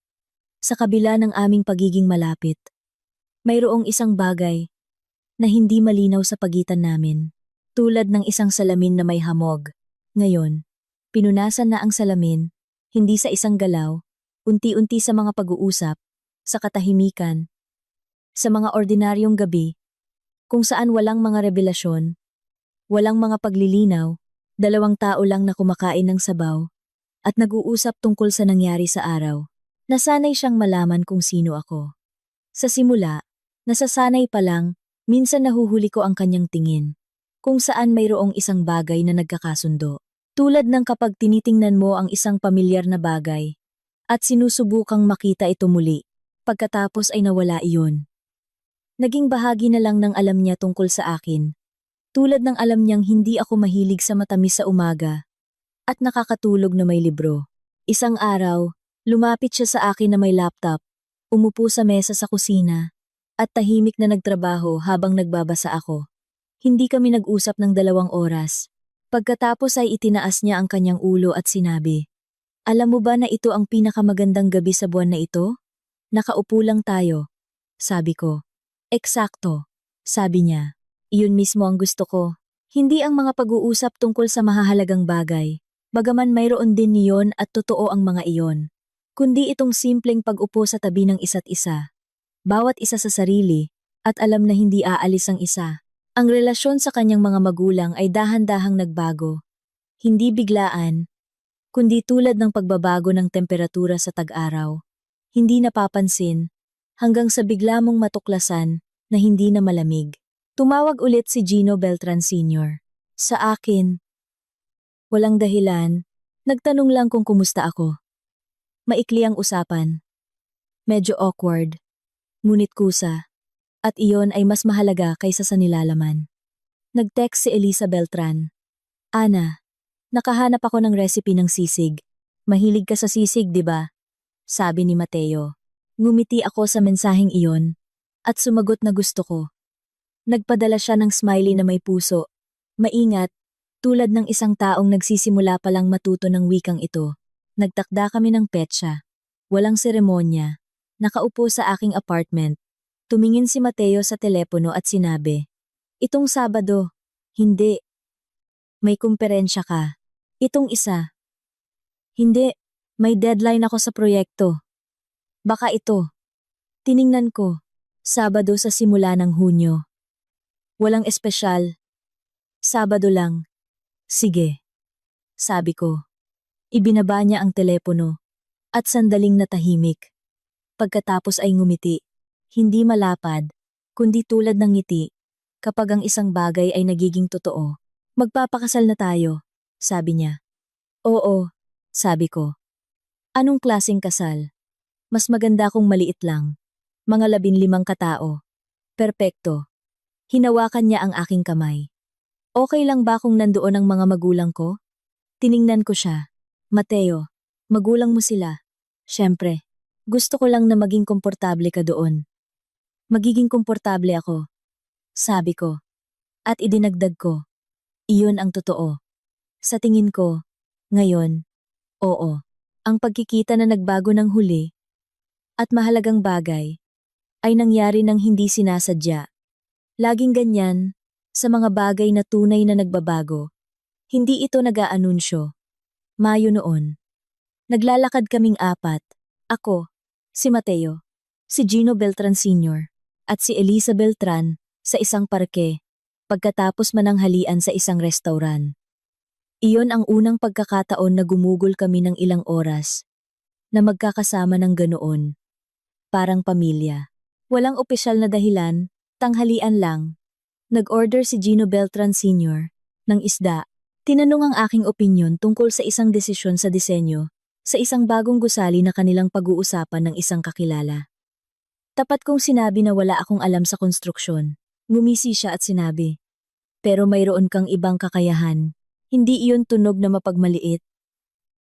sa kabila ng aming pagiging malapit, mayroong isang bagay na hindi malinaw sa pagitan namin. Tulad ng isang salamin na may hamog. Ngayon, pinunasan na ang salamin, hindi sa isang galaw, unti-unti sa mga pag-uusap, sa katahimikan, sa mga ordinaryong gabi, kung saan walang mga revelasyon, walang mga paglilinaw, dalawang tao lang na kumakain ng sabaw, at nag-uusap tungkol sa nangyari sa araw. Nasanay siyang malaman kung sino ako. Sa simula, nasasanay pa lang, minsan nahuhuli ko ang kanyang tingin, kung saan mayroong isang bagay na nagkakasundo. Tulad ng kapag tinitingnan mo ang isang pamilyar na bagay, at sinusubukang makita ito muli, pagkatapos ay nawala iyon. Naging bahagi na lang ng alam niya tungkol sa akin. Tulad ng alam niyang hindi ako mahilig sa matamis sa umaga, at nakakatulog na may libro. Isang araw, lumapit siya sa akin na may laptop, umupo sa mesa sa kusina, at tahimik na nagtrabaho habang nagbabasa ako. Hindi kami nag-usap ng 2 oras. Pagkatapos ay itinaas niya ang kanyang ulo at sinabi, "Alam mo ba na ito ang pinakamagandang gabi sa buwan na ito? Nakaupo lang tayo." Sabi ko, "Eksakto." Sabi niya, "Iyon mismo ang gusto ko. Hindi ang mga pag-uusap tungkol sa mahahalagang bagay, bagaman mayroon din niyon at totoo ang mga iyon, kundi itong simpleng pag-upo sa tabi ng isa't isa. Bawat isa sa sarili, at alam na hindi aalis ang isa." Ang relasyon sa kanyang mga magulang ay dahan-dahang nagbago. Hindi biglaan, kundi tulad ng pagbabago ng temperatura sa tag-araw. Hindi napapansin, hanggang sa bigla mong matuklasan na hindi na malamig. Tumawag ulit si Gino Beltran Sr. Sa akin. Walang dahilan, nagtanong lang kung kumusta ako. Maikli ang usapan. Medyo awkward, ngunit kusa. At iyon ay mas mahalaga kaysa sa nilalaman. Nag-text si Elisa Beltran. "Ana, nakahanap ako ng recipe ng sisig. Mahilig ka sa sisig, di ba?" Sabi ni Mateo. Ngumiti ako sa mensaheng iyon, at sumagot na gusto ko. Nagpadala siya ng smiley na may puso. Maingat, tulad ng isang taong nagsisimula palang matuto ng wikang ito. Nagtakda kami ng petsa. Walang seremonya. Nakaupo sa aking apartment. Tumingin si Mateo sa telepono at sinabi, "Itong Sabado." "Hindi. May kumperensya ka." "Itong isa." "Hindi. May deadline ako sa proyekto." "Baka ito." Tiningnan ko. Sabado sa simula ng Hunyo. Walang espesyal. Sabado lang. "Sige." Sabi ko. Ibinaba niya ang telepono. At sandaling natahimik. Pagkatapos ay ngumiti. Hindi malapad, kundi tulad ng ngiti, kapag ang isang bagay ay nagiging totoo. "Magpapakasal na tayo," sabi niya. "Oo," sabi ko. "Anong klaseng kasal?" "Mas maganda kung maliit lang. Mga 15 katao." "Perpekto." Hinawakan niya ang aking kamay. "Okay lang ba kung nandoon ang mga magulang ko?" Tiningnan ko siya. "Mateo, magulang mo sila." "Siyempre. Gusto ko lang na maging komportable ka doon." "Magiging komportable ako," sabi ko. At idinagdag ko, "Iyon ang totoo." Sa tingin ko, ngayon, oo, ang pagkikita na nagbago ng huli, at mahalagang bagay, ay nangyari ng hindi sinasadya. Laging ganyan, sa mga bagay na tunay na nagbabago. Hindi ito nag-aanunsyo. Mayo noon. Naglalakad kaming 4. Ako, si Mateo, si Gino Beltran Sr., at si Elisa Beltran, sa isang parke, pagkatapos mananghalian sa isang restauran. Iyon ang unang pagkakataon na gumugol kami ng ilang oras, na magkakasama ng ganoon, parang pamilya. Walang opisyal na dahilan, tanghalian lang. Nag-order si Gino Beltran Sr. ng isda. Tinanong ang aking opinyon tungkol sa isang desisyon sa disenyo, sa isang bagong gusali na kanilang pag-uusapan ng isang kakilala. Tapat kong sinabi na wala akong alam sa konstruksyon. Ngumisi siya at sinabi, pero mayroon kang ibang kakayahan. Hindi iyon tunog na mapagmaliit.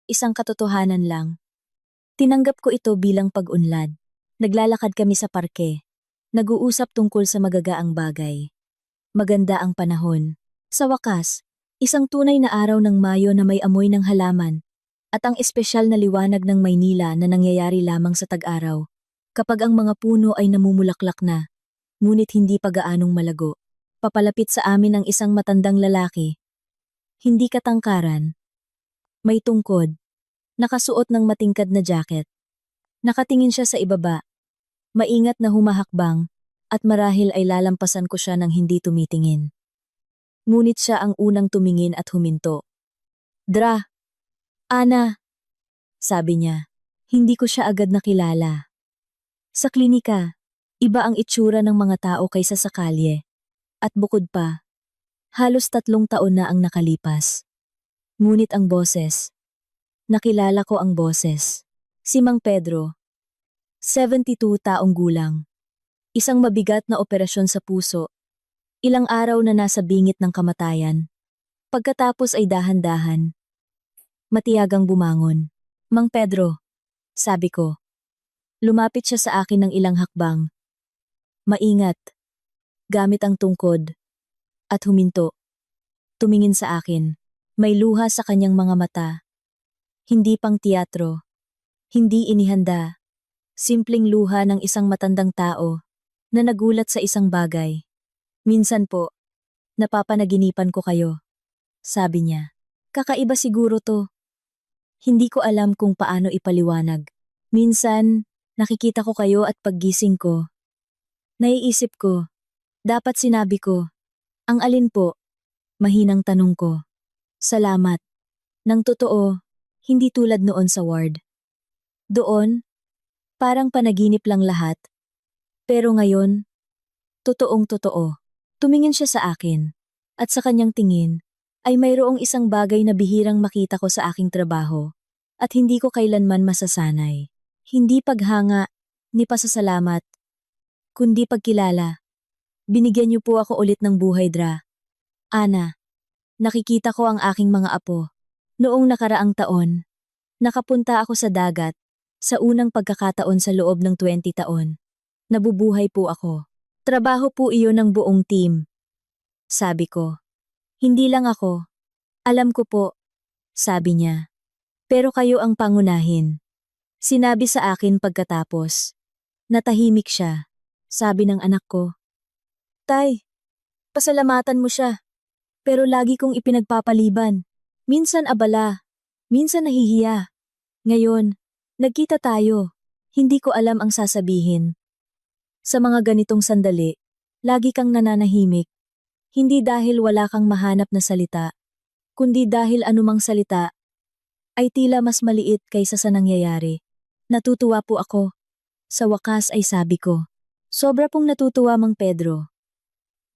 Isang katotohanan lang. Tinanggap ko ito bilang pag-unlad. Naglalakad kami sa parke. Nag-uusap tungkol sa magagaang bagay. Maganda ang panahon. Sa wakas, isang tunay na araw ng Mayo na may amoy ng halaman at ang espesyal na liwanag ng Maynila na nangyayari lamang sa tag-araw kapag ang mga puno ay namumulaklak na, ngunit hindi pa gaanong malago. Papalapit sa amin ang isang matandang lalaki. Hindi katangkaran. May tungkod. Nakasuot ng matingkad na jacket. Nakatingin siya sa ibaba. Maingat na humahakbang at marahil ay lalampasan ko siya nang hindi tumitingin. Ngunit siya ang unang tumingin at huminto. Dra! Ana! Sabi niya. Hindi ko siya agad nakilala. Sa klinika, iba ang itsura ng mga tao kaysa sa kalye. At bukod pa, halos 3 taon na ang nakalipas. Ngunit ang boses. Nakilala ko ang boses. Si Mang Pedro. 72 taong gulang. Isang mabigat na operasyon sa puso. Ilang araw na nasa bingit ng kamatayan. Pagkatapos ay dahan-dahan. Matiyagang bumangon. Mang Pedro, sabi ko. Lumapit siya sa akin ng ilang hakbang. Maingat. Gamit ang tungkod. At huminto. Tumingin sa akin. May luha sa kanyang mga mata. Hindi pang teatro. Hindi inihanda. Simpleng luha ng isang matandang tao na nagulat sa isang bagay. Minsan po, napapanaginipan ko kayo. Sabi niya. Kakaiba siguro to. Hindi ko alam kung paano ipaliwanag. Minsan, nakikita ko kayo at paggising ko. Naiisip ko. Dapat sinabi ko. Ang alin po? Mahinang tanong ko. Salamat. Nang totoo, hindi tulad noon sa ward. Doon, parang panaginip lang lahat. Pero ngayon, totoong totoo. Tumingin siya sa akin. At sa kanyang tingin, ay mayroong isang bagay na bihirang makita ko sa aking trabaho. At hindi ko kailanman masasanay. Hindi paghanga, ni pasasalamat, kundi pagkilala. Binigyan niyo po ako ulit ng buhay, Dra. Ana, nakikita ko ang aking mga apo. Noong nakaraang taon, nakapunta ako sa dagat, sa unang pagkakataon sa loob ng 20 taon. Nabubuhay po ako. Trabaho po iyon ng buong team. Sabi ko. Hindi lang ako. Alam ko po. Sabi niya. Pero kayo ang pangunahin. Sinabi sa akin pagkatapos. Natahimik siya. Sabi ng anak ko. Tay, pasalamatan mo siya. Pero lagi kong ipinagpapaliban. Minsan abala. Minsan nahihiya. Ngayon, nagkita tayo. Hindi ko alam ang sasabihin. Sa mga ganitong sandali, lagi kang nananahimik. Hindi dahil wala kang mahanap na salita, kundi dahil anumang salita ay tila mas maliit kaysa sa nangyayari. Natutuwa po ako. Sa wakas ay sabi ko. Sobra pong natutuwa, Mang Pedro.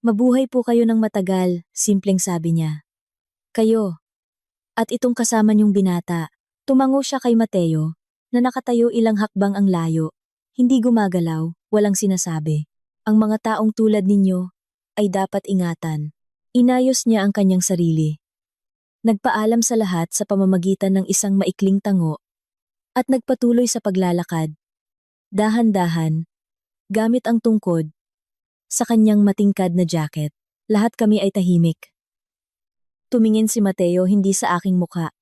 Mabuhay po kayo ng matagal, simpleng sabi niya. Kayo. At itong kasama niyong binata. Tumango siya kay Mateo, na nakatayo ilang hakbang ang layo. Hindi gumagalaw, walang sinasabi. Ang mga taong tulad ninyo ay dapat ingatan. Inayos niya ang kanyang sarili. Nagpaalam sa lahat sa pamamagitan ng isang maikling tango at nagpatuloy sa paglalakad. Dahan-dahan, gamit ang tungkod, sa kanyang matingkad na jacket. Lahat kami ay tahimik. Tumingin si Mateo hindi sa aking mukha,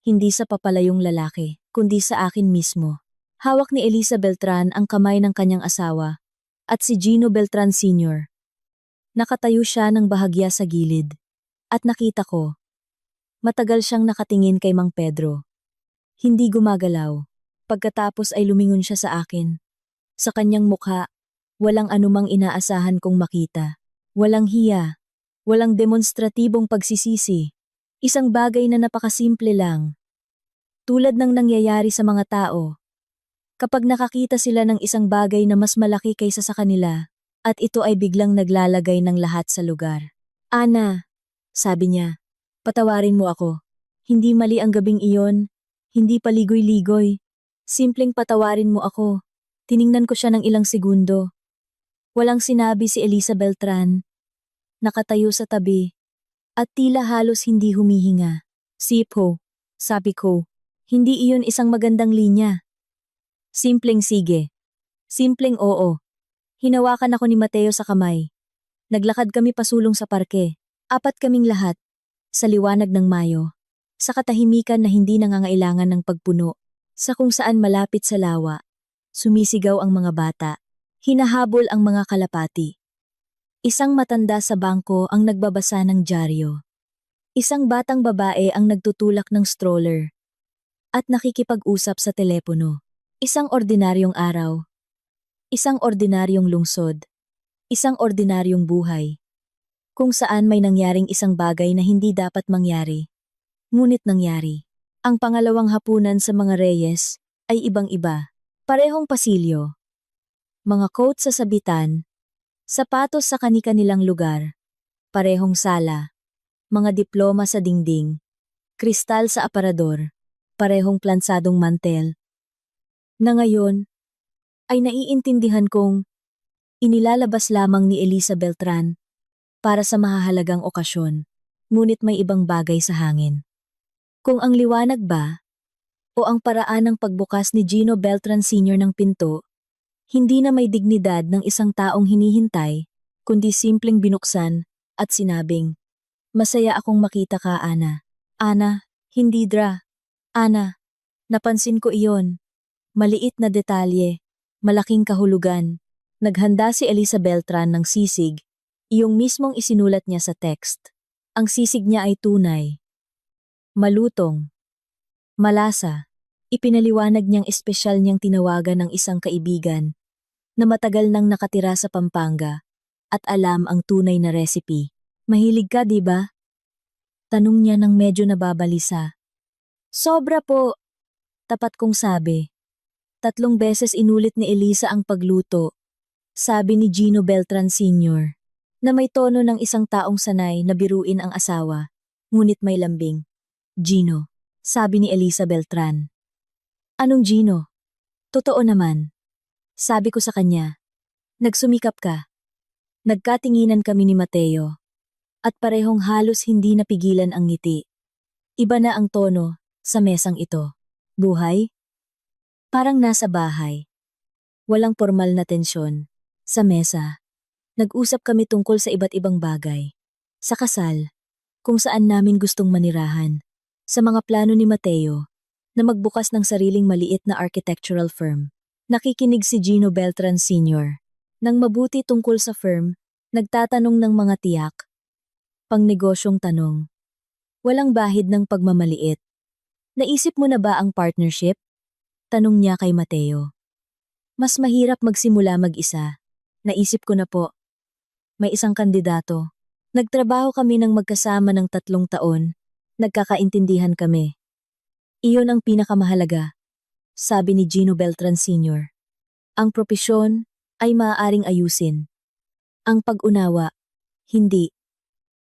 hindi sa papalayong lalaki, kundi sa akin mismo. Hawak ni Elisa Beltran ang kamay ng kanyang asawa at si Gino Beltran Sr. Nakatayo siya ng bahagya sa gilid at nakita ko. Matagal siyang nakatingin kay Mang Pedro. Hindi gumagalaw. Pagkatapos ay lumingon siya sa akin. Sa kanyang mukha, walang anumang inaasahan kong makita. Walang hiya. Walang demonstratibong pagsisisi. Isang bagay na napakasimple lang. Tulad ng nangyayari sa mga tao. Kapag nakakita sila ng isang bagay na mas malaki kaysa sa kanila, at ito ay biglang naglalagay ng lahat sa lugar. Ana, sabi niya, patawarin mo ako. Hindi mali ang gabing iyon, hindi paligoy-ligoy. Simpleng patawarin mo ako. Tiningnan ko siya ng ilang segundo. Walang sinabi si Elisa Beltran. Nakatayo sa tabi, at tila halos hindi humihinga. Sipo, sabi ko, hindi iyon isang magandang linya. Simpleng sige. Simpleng oo. Hinawakan ako ni Mateo sa kamay. Naglakad kami pasulong sa parke. 4 kaming lahat. Sa liwanag ng Mayo. Sa katahimikan na hindi nangangailangan ng pagpuno. Sa kung saan malapit sa lawa. Sumisigaw ang mga bata. Hinahabol ang mga kalapati. Isang matanda sa bangko ang nagbabasa ng dyaryo. Isang batang babae ang nagtutulak ng stroller. At nakikipag-usap sa telepono. Isang ordinaryong araw. Isang ordinaryong lungsod. Isang ordinaryong buhay. Kung saan may nangyaring isang bagay na hindi dapat mangyari. Ngunit nangyari. Ang pangalawang hapunan sa mga Reyes ay ibang-iba. Parehong pasilyo. Mga coat sa sabitan. Sapatos sa kani-kanilang lugar. Parehong sala. Mga diploma sa dingding. Kristal sa aparador. Parehong plansadong mantel. Na ngayon, ay naiintindihan kong inilalabas lamang ni Elisa Beltran para sa mahahalagang okasyon, ngunit may ibang bagay sa hangin. Kung ang liwanag ba, o ang paraan ng pagbukas ni Gino Beltran Sr. ng pinto, hindi na may dignidad ng isang taong hinihintay, kundi simpleng binuksan at sinabing, "Masaya akong makita ka, Ana." Ana, hindi Dra. Ana, napansin ko iyon. Maliit na detalye, malaking kahulugan. Naghanda si Elisa Beltran ng sisig, iyong mismong isinulat niya sa text. Ang sisig niya ay tunay. Malutong. Malasa. Ipinaliwanag niyang espesyal niyang tinawagan ng isang kaibigan na matagal nang nakatira sa Pampanga at alam ang tunay na recipe. Mahilig ka, di ba? Tanong niya nang medyo nababalisa. Sobra po. Tapat kong sabi. 3 beses inulit ni Elisa ang pagluto. Sabi ni Gino Beltran Sr. na may tono ng isang taong sanay na biruin ang asawa, ngunit may lambing. Gino, sabi ni Elisa Beltran. Anong Gino? Totoo naman. Sabi ko sa kanya. Nagsumikap ka. Nagkatinginan kami ni Mateo. At parehong halos hindi napigilan ang ngiti. Iba na ang tono sa mesang ito. Buhay? Parang nasa bahay. Walang formal na tensyon. Sa mesa, nag-usap kami tungkol sa iba't ibang bagay. Sa kasal, kung saan namin gustong manirahan. Sa mga plano ni Mateo, na magbukas ng sariling maliit na architectural firm. Nakikinig si Gino Beltran Sr. Nang mabuti tungkol sa firm, nagtatanong ng mga tiyak. Pangnegosyong tanong. Walang bahid ng pagmamaliit. Naisip mo na ba ang partnership? Tanong niya kay Mateo. Mas mahirap magsimula mag-isa. Naisip ko na po. May isang kandidato. Nagtrabaho kami ng magkasama ng 3 taon. Nagkakaintindihan kami. Iyon ang pinakamahalaga, sabi ni Gino Beltran Sr. Ang propesyon ay maaaring ayusin. Ang pag-unawa, hindi.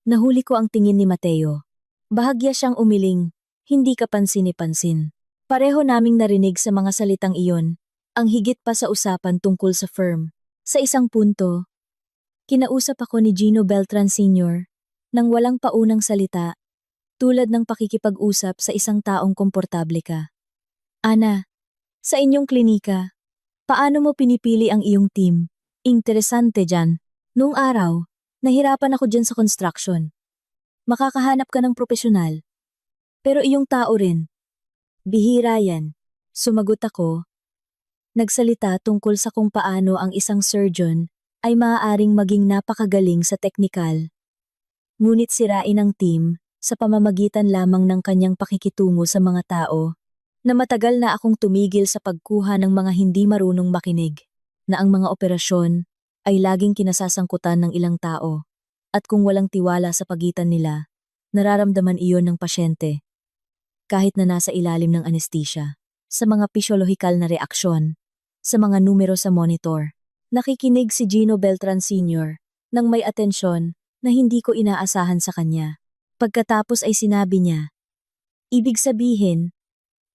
Nahuli ko ang tingin ni Mateo. Bahagya siyang umiling, hindi kapansin-pansin. Pareho naming narinig sa mga salitang iyon, ang higit pa sa usapan tungkol sa firm. Sa isang punto, kinausap ako ni Gino Beltran Sr. nang walang paunang salita, tulad ng pakikipag-usap sa isang taong komportable ka. Ana, sa inyong klinika, paano mo pinipili ang iyong team? Interesante dyan. Noong araw, nahirapan ako dyan sa construction. Makakahanap ka ng profesional. Pero iyong tao rin. Bihira yan. Sumagot ako. Nagsalita tungkol sa kung paano ang isang surgeon ay maaaring maging napakagaling sa teknikal. Ngunit sirain ang team sa pamamagitan lamang ng kanyang pakikitungo sa mga tao na matagal na akong tumigil sa pagkuha ng mga hindi marunong makinig, na ang mga operasyon ay laging kinasasangkutan ng ilang tao at kung walang tiwala sa pagitan nila, nararamdaman iyon ng pasyente. Kahit na nasa ilalim ng anesthesia, sa mga pisyolohikal na reaksyon, sa mga numero sa monitor. Nakikinig si Gino Beltran Sr. nang may atensyon na hindi ko inaasahan sa kanya. Pagkatapos ay sinabi niya, "Ibig sabihin,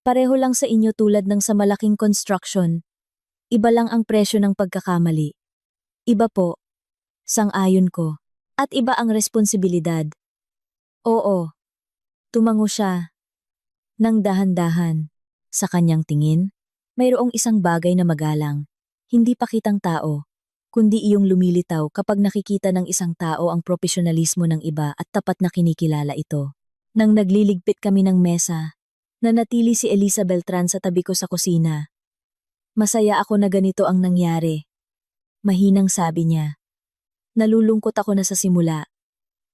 pareho lang sa inyo tulad ng sa malaking construction. Iba lang ang presyo ng pagkakamali." "Iba po," sang-ayon ko. "At iba ang responsibilidad." "Oo." Tumango siya nang dahan-dahan. Sa kanyang tingin, mayroong isang bagay na magalang. Hindi pakitang tao, kundi iyong lumilitaw kapag nakikita ng isang tao ang profesionalismo ng iba at tapat na kinikilala ito. Nang nagliligpit kami ng mesa, nanatili si Elisa Beltran sa tabi ko sa kusina. "Masaya ako na ganito ang nangyari." Mahinang sabi niya. "Nalulungkot ako na sa simula."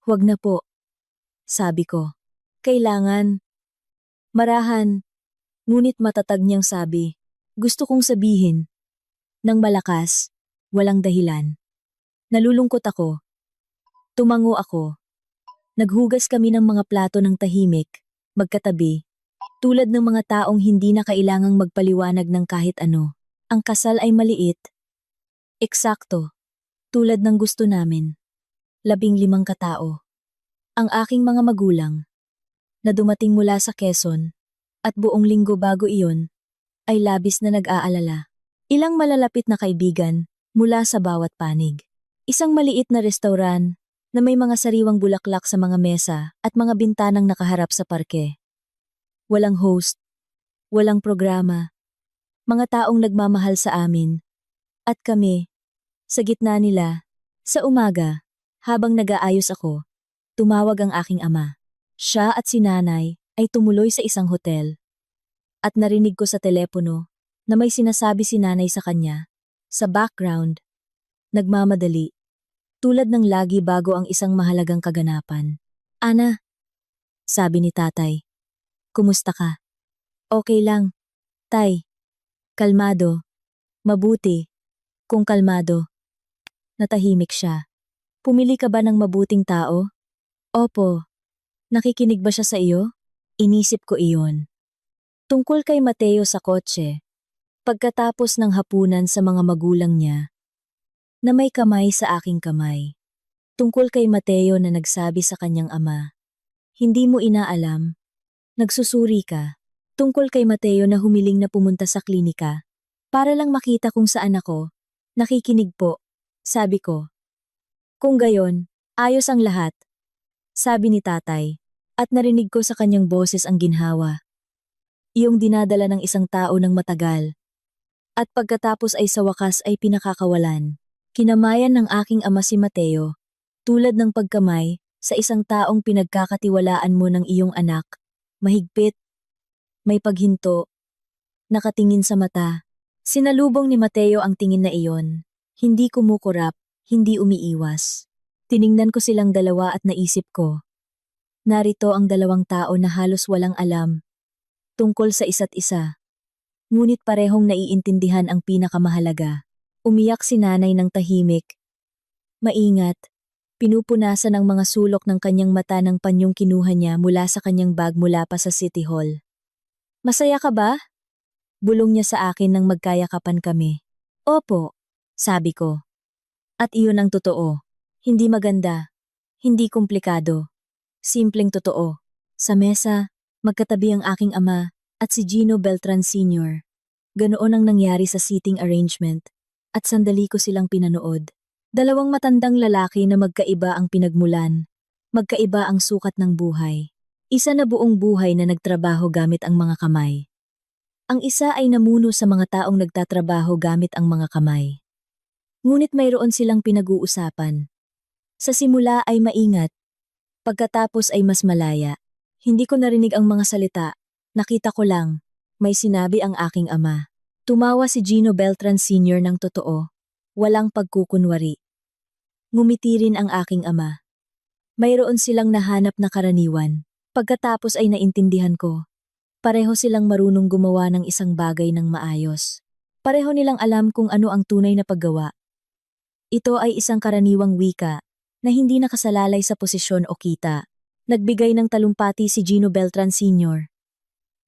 "Huwag na po," sabi ko. "Kailangan." Marahan, ngunit matatag niyang sabi. Gusto kong sabihin, nang malakas, walang dahilan. Nalulungkot ako. Tumango ako. Naghugas kami ng mga plato ng tahimik, magkatabi, tulad ng mga taong hindi na kailangang magpaliwanag ng kahit ano. Ang kasal ay maliit. Eksakto, tulad ng gusto namin. 15 katao. Ang aking mga magulang, na dumating mula sa Quezon, at buong linggo bago iyon, ay labis na nag-aalala. Ilang malalapit na kaibigan mula sa bawat panig. Isang maliit na restauran na may mga sariwang bulaklak sa mga mesa at mga bintanang nakaharap sa parke. Walang host, walang programa, mga taong nagmamahal sa amin. At kami, sa gitna nila, sa umaga, habang nag-aayos ako, tumawag ang aking ama. Siya at si nanay ay tumuloy sa isang hotel. At narinig ko sa telepono na may sinasabi si nanay sa kanya. Sa background, nagmamadali, tulad ng lagi bago ang isang mahalagang kaganapan. "Ana," sabi ni tatay. "Kumusta ka?" "Okay lang, tay." "Kalmado. Mabuti. Kung kalmado." Natahimik siya. "Pumili ka ba ng mabuting tao?" "Opo." "Nakikinig ba siya sa iyo?" Inisip ko iyon. Tungkol kay Mateo sa kotse. Pagkatapos ng hapunan sa mga magulang niya, na may kamay sa aking kamay. Tungkol kay Mateo na nagsabi sa kanyang ama, "Hindi mo inaalam, nagsusuri ka." Tungkol kay Mateo na humiling na pumunta sa klinika, para lang makita kung saan ako. "Nakikinig po," sabi ko. "Kung gayon, ayos ang lahat," sabi ni tatay, at narinig ko sa kanyang boses ang ginhawa. Iyong dinadala ng isang tao ng matagal. At pagkatapos ay sa wakas ay pinakakawalan. Kinamayan ng aking ama si Mateo, tulad ng pagkamay sa isang taong pinagkakatiwalaan mo ng iyong anak. Mahigpit, may paghinto, nakatingin sa mata. Sinalubong ni Mateo ang tingin na iyon. Hindi kumukurap, hindi umiiwas. Tiningnan ko silang dalawa at naisip ko. Narito ang dalawang tao na halos walang alam tungkol sa isa't isa. Ngunit parehong naiintindihan ang pinakamahalaga. Umiyak si nanay ng tahimik. Maingat, pinupunasan ang mga sulok ng kanyang mata ng panyong kinuha niya mula sa kanyang bag mula pa sa City Hall. "Masaya ka ba?" Bulong niya sa akin nang magkayakapan kami. "Opo," sabi ko. At iyon ang totoo. Hindi maganda, hindi komplikado. Simpleng totoo. Sa mesa, magkatabi ang aking ama at si Gino Beltran Sr. Ganoon ang nangyari sa seating arrangement, at sandali ko silang pinanood. Dalawang matandang lalaki na magkaiba ang pinagmulan, magkaiba ang sukat ng buhay. Isa na buong buhay na nagtrabaho gamit ang mga kamay. Ang isa ay namuno sa mga taong nagtatrabaho gamit ang mga kamay. Ngunit mayroon silang pinag-uusapan. Sa simula ay maingat, pagkatapos ay mas malaya. Hindi ko narinig ang mga salita, nakita ko lang, may sinabi ang aking ama. Tumawa si Gino Beltran Sr. ng totoo, walang pagkukunwari. Ngumiti rin ang aking ama. Mayroon silang nahanap na karaniwan. Pagkatapos ay naintindihan ko. Pareho silang marunong gumawa ng isang bagay ng maayos. Pareho nilang alam kung ano ang tunay na paggawa. Ito ay isang karaniwang wika na hindi nakasalalay sa posisyon o kita. Nagbigay ng talumpati si Gino Beltran Sr.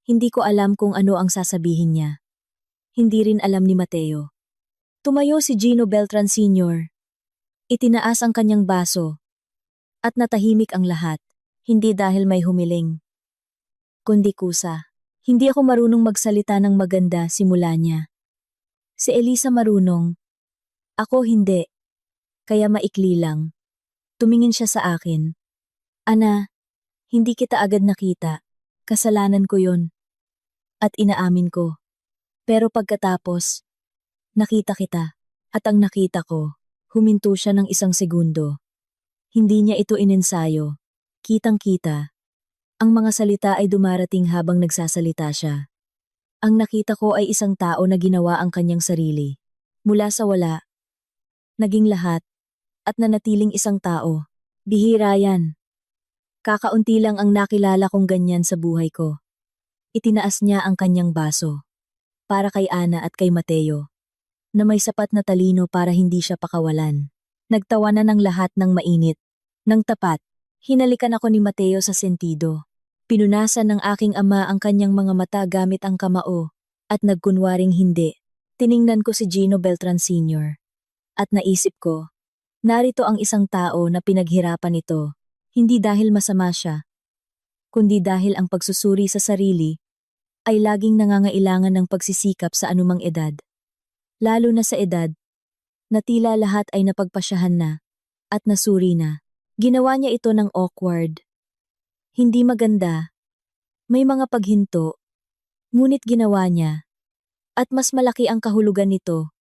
Hindi ko alam kung ano ang sasabihin niya. Hindi rin alam ni Mateo. Tumayo si Gino Beltran Sr. Itinaas ang kanyang baso. At natahimik ang lahat. Hindi dahil may humiling, kundi kusa. Hindi ako marunong magsalita ng maganda simula niya. Si Elisa marunong. Ako hindi. Kaya maikli lang. Tumingin siya sa akin. Ana, hindi kita agad nakita. Kasalanan ko yon. At inaamin ko. Pero pagkatapos, nakita kita. At ang nakita ko, huminto siya ng 1 segundo. Hindi niya ito inensayo. Kitang-kita. Ang mga salita ay dumarating habang nagsasalita siya. Ang nakita ko ay isang tao na ginawa ang kanyang sarili. Mula sa wala. Naging lahat. At nanatiling isang tao. Bihira yan. Kakaunti lang ang nakilala kong ganyan sa buhay ko. Itinaas niya ang kanyang baso. Para kay Ana at kay Mateo. Na may sapat na talino para hindi siya pakawalan. Nagtawanan ng lahat ng mainit. Nang tapat, hinalikan ako ni Mateo sa sentido. Pinunasan ng aking ama ang kanyang mga mata gamit ang kamao. At nagkunwaring hindi. Tiningnan ko si Gino Beltran Sr. At naisip ko, narito ang isang tao na pinaghirapan ito. Hindi dahil masama siya. Kundi dahil ang pagsusuri sa sarili ay laging nangangailangan ng pagsisikap sa anumang edad. Lalo na sa edad na tila lahat ay napagpasyahan na at nasuri na. Ginawa niya ito ng awkward. Hindi maganda. May mga paghinto. Ngunit ginawa niya. At mas malaki ang kahulugan nito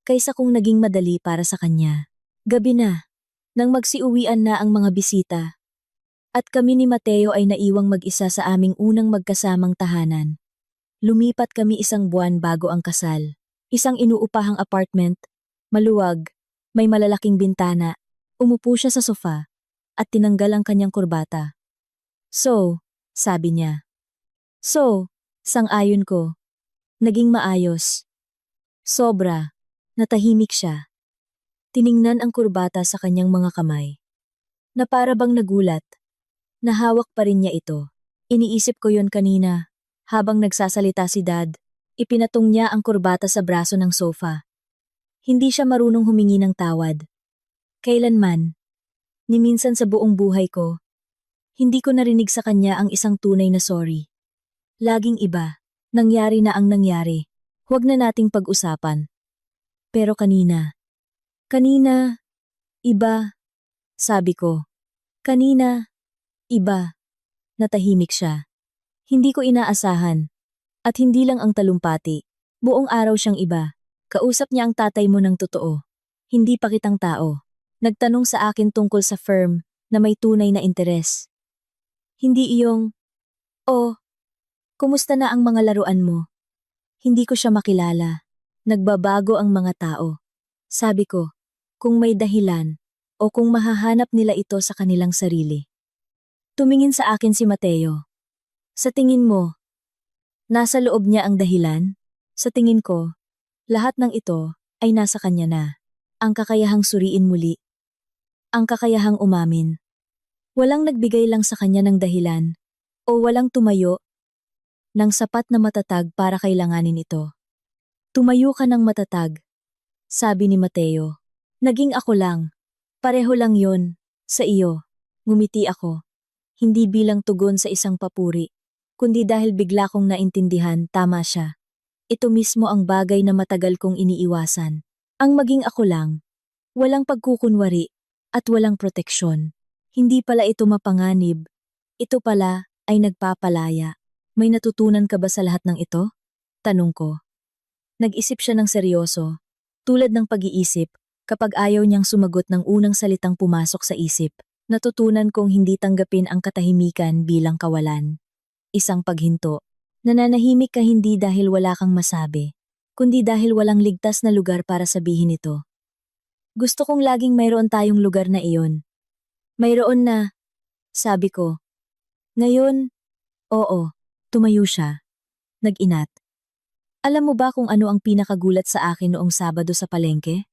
kaysa kung naging madali para sa kanya. Gabi na. Nang magsiuwian na ang mga bisita. At kami ni Mateo ay naiwang mag-isa sa aming unang magkasamang tahanan. Lumipat kami 1 buwan bago ang kasal. Isang inuupahang apartment, maluwag, may malalaking bintana. Umupo siya sa sofa at tinanggal ang kanyang kurbata. So, sabi niya. So, sang-ayon ko. Naging maayos. Sobra. Natahimik siya. Tiningnan ang kurbata sa kanyang mga kamay. Na para bang nagulat. Nahawak pa rin niya ito. Iniisip ko yon kanina. Habang nagsasalita si Dad, ipinatong niya ang kurbata sa braso ng sofa. Hindi siya marunong humingi ng tawad. Kailanman. Ni minsan sa buong buhay ko. Hindi ko narinig sa kanya ang isang tunay na sorry. Laging iba. Nangyari na ang nangyari. Huwag na nating pag-usapan. Pero kanina. Kanina. Iba. Sabi ko. Kanina. Iba. Natahimik siya. Hindi ko inaasahan. At hindi lang ang talumpati. Buong araw siyang iba. Kausap niya ang tatay mo ng totoo. Hindi pa kitang tao. Nagtanong sa akin tungkol sa firm na may tunay na interes. Hindi iyong, oh, kumusta na ang mga laruan mo? Hindi ko siya makilala. Nagbabago ang mga tao. Sabi ko, kung may dahilan o kung mahahanap nila ito sa kanilang sarili. Tumingin sa akin si Mateo. Sa tingin mo, nasa loob niya ang dahilan? Sa tingin ko, lahat ng ito ay nasa kanya na. Ang kakayahang suriin muli. Ang kakayahang umamin. Walang nagbigay lang sa kanya ng dahilan o walang tumayo ng sapat na matatag para kailanganin ito. Tumayo ka ng matatag, sabi ni Mateo. Naging ako lang. Pareho lang yon sa iyo. Ngumiti ako. Hindi bilang tugon sa isang papuri, kundi dahil bigla kong naintindihan tama siya. Ito mismo ang bagay na matagal kong iniiwasan. Ang maging ako lang. Walang pagkukunwari at walang proteksyon. Hindi pala ito mapanganib. Ito pala ay nagpapalaya. May natutunan ka ba sa lahat ng ito? Tanong ko. Nag-isip siya ng seryoso. Tulad ng pag-iisip, kapag ayaw niyang sumagot ng unang salitang pumasok sa isip, natutunan kong hindi tanggapin ang katahimikan bilang kawalan. Isang paghinto. Nananahimik ka hindi dahil wala kang masabi, kundi dahil walang ligtas na lugar para sabihin ito. Gusto kong laging mayroon tayong lugar na iyon. Mayroon na, sabi ko. Ngayon, oo, tumayo siya. Nag-inat. Alam mo ba kung ano ang pinakagulat sa akin noong Sabado sa palengke?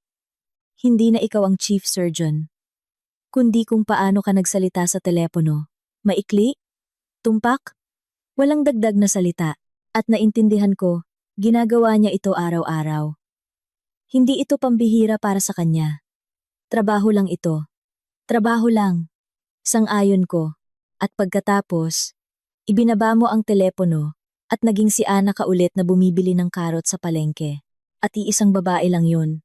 Hindi na ikaw ang chief surgeon, kundi kung paano ka nagsalita sa telepono. Maikli? Tumpak? Walang dagdag na salita. At naintindihan ko, Ginagawa niya ito araw-araw. Hindi ito pambihira para sa kanya. Trabaho lang ito. Trabaho lang. Sang-ayon ko. At pagkatapos, ibinaba mo ang telepono at naging si Ana ka ulit na bumibili ng karot sa palengke. At iisang babae lang yun.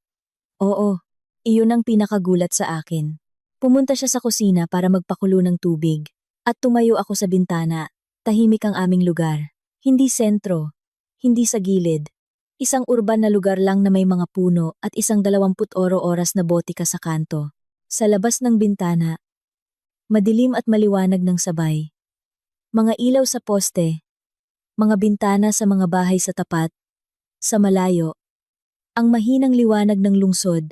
Oo, iyon ang pinakagulat sa akin. Pumunta siya sa kusina para magpakulo ng tubig. At tumayo ako sa bintana. Tahimik ang aming lugar. Hindi sentro. Hindi sa gilid. Isang urban na lugar lang na may mga puno at isang 20 oras na botika sa kanto. Sa labas ng bintana, madilim at maliwanag ng sabay. Mga ilaw sa poste, mga bintana sa mga bahay sa tapat, sa malayo, ang mahinang liwanag ng lungsod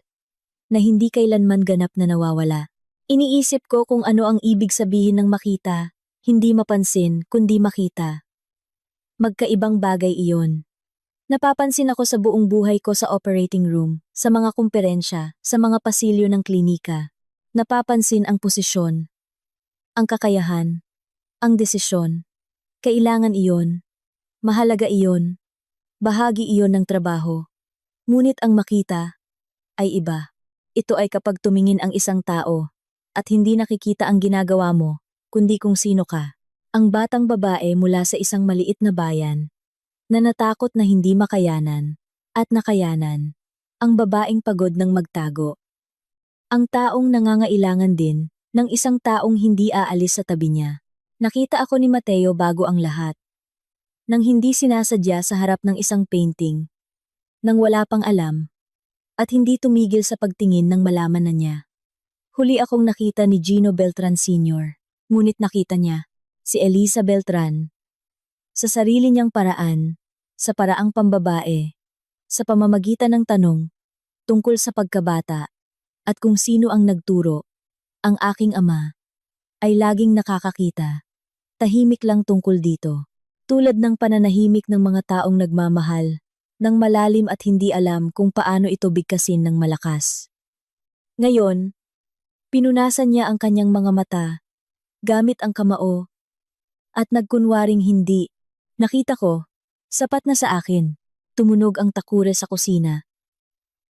na hindi kailanman ganap na nawawala. Iniisip ko kung ano ang ibig sabihin ng makita, hindi mapansin kundi makita. Magkaibang bagay iyon. Napapansin ako sa buong buhay ko sa operating room, sa mga kumperensya, sa mga pasilyo ng klinika. Napapansin ang posisyon, ang kakayahan, ang desisyon. Kailangan iyon. Mahalaga iyon. Bahagi iyon ng trabaho. Ngunit ang makita ay iba. Ito ay kapag tumingin ang isang tao at hindi nakikita ang ginagawa mo, kundi kung sino ka. Ang batang babae mula sa isang maliit na bayan na natakot na hindi makayanan at nakayanan. Ang babaeng pagod ng magtago. Ang taong nangangailangan din ng isang taong hindi aalis sa tabi niya. Nakita ako ni Mateo bago ang lahat. Nang hindi sinasadya sa harap ng isang painting. Nang wala pang alam. At hindi tumigil sa pagtingin nang malaman na niya. Huli akong nakita ni Gino Beltran Sr. Ngunit nakita niya, si Elisa Beltran. Sa sarili niyang paraan, sa paraang pambabae, sa pamamagitan ng tanong, tungkol sa pagkabata, at kung sino ang nagturo, ang aking ama, ay laging nakakakita. Tahimik lang tungkol dito. Tulad ng pananahimik ng mga taong nagmamahal, ng malalim at hindi alam kung paano ito bigkasin ng malakas. Ngayon, pinunasan niya ang kanyang mga mata, gamit ang kamao, at nagkunwaring hindi. Nakita ko, sapat na sa akin. Tumunog ang takure sa kusina.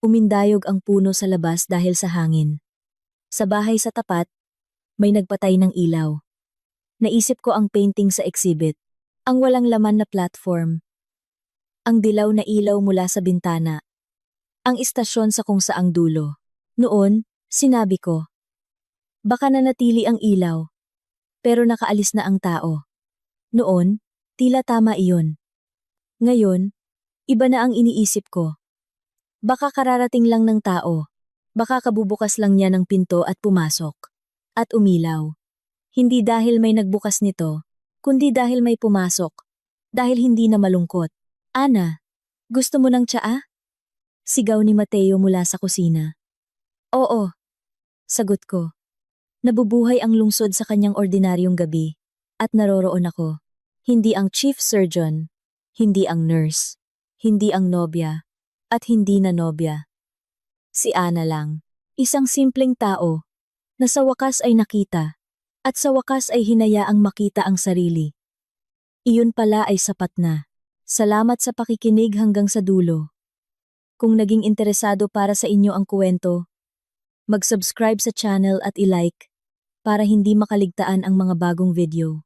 Umindayog ang puno sa labas dahil sa hangin. Sa bahay sa tapat, may nagpatay ng ilaw. Naisip ko ang painting sa exhibit. Ang walang laman na platform. Ang dilaw na ilaw mula sa bintana. Ang istasyon sa kung saang dulo. Noon, sinabi ko, baka nanatili ang ilaw, pero nakaalis na ang tao. Noon, tila tama iyon. Ngayon, iba na ang iniisip ko. Baka kararating lang ng tao. Baka kabubukas lang niya ng pinto at pumasok. At umilaw. Hindi dahil may nagbukas nito, kundi dahil may pumasok. Dahil hindi na malungkot. Ana, gusto mo ng tsaa? Sigaw ni Mateo mula sa kusina. Oo, sagot ko. Nabubuhay ang lungsod sa kanyang ordinaryong gabi. At naroroon ako. Hindi ang chief surgeon, hindi ang nurse, hindi ang nobya, at hindi na nobya. Si Ana lang, isang simpleng tao, na sa wakas ay nakita, at sa wakas ay hinayaang makita ang sarili. Iyon pala ay sapat na. Salamat sa pakikinig hanggang sa dulo. Kung naging interesado para sa inyo ang kwento, mag-subscribe sa channel at i-like para hindi makaligtaan ang mga bagong video.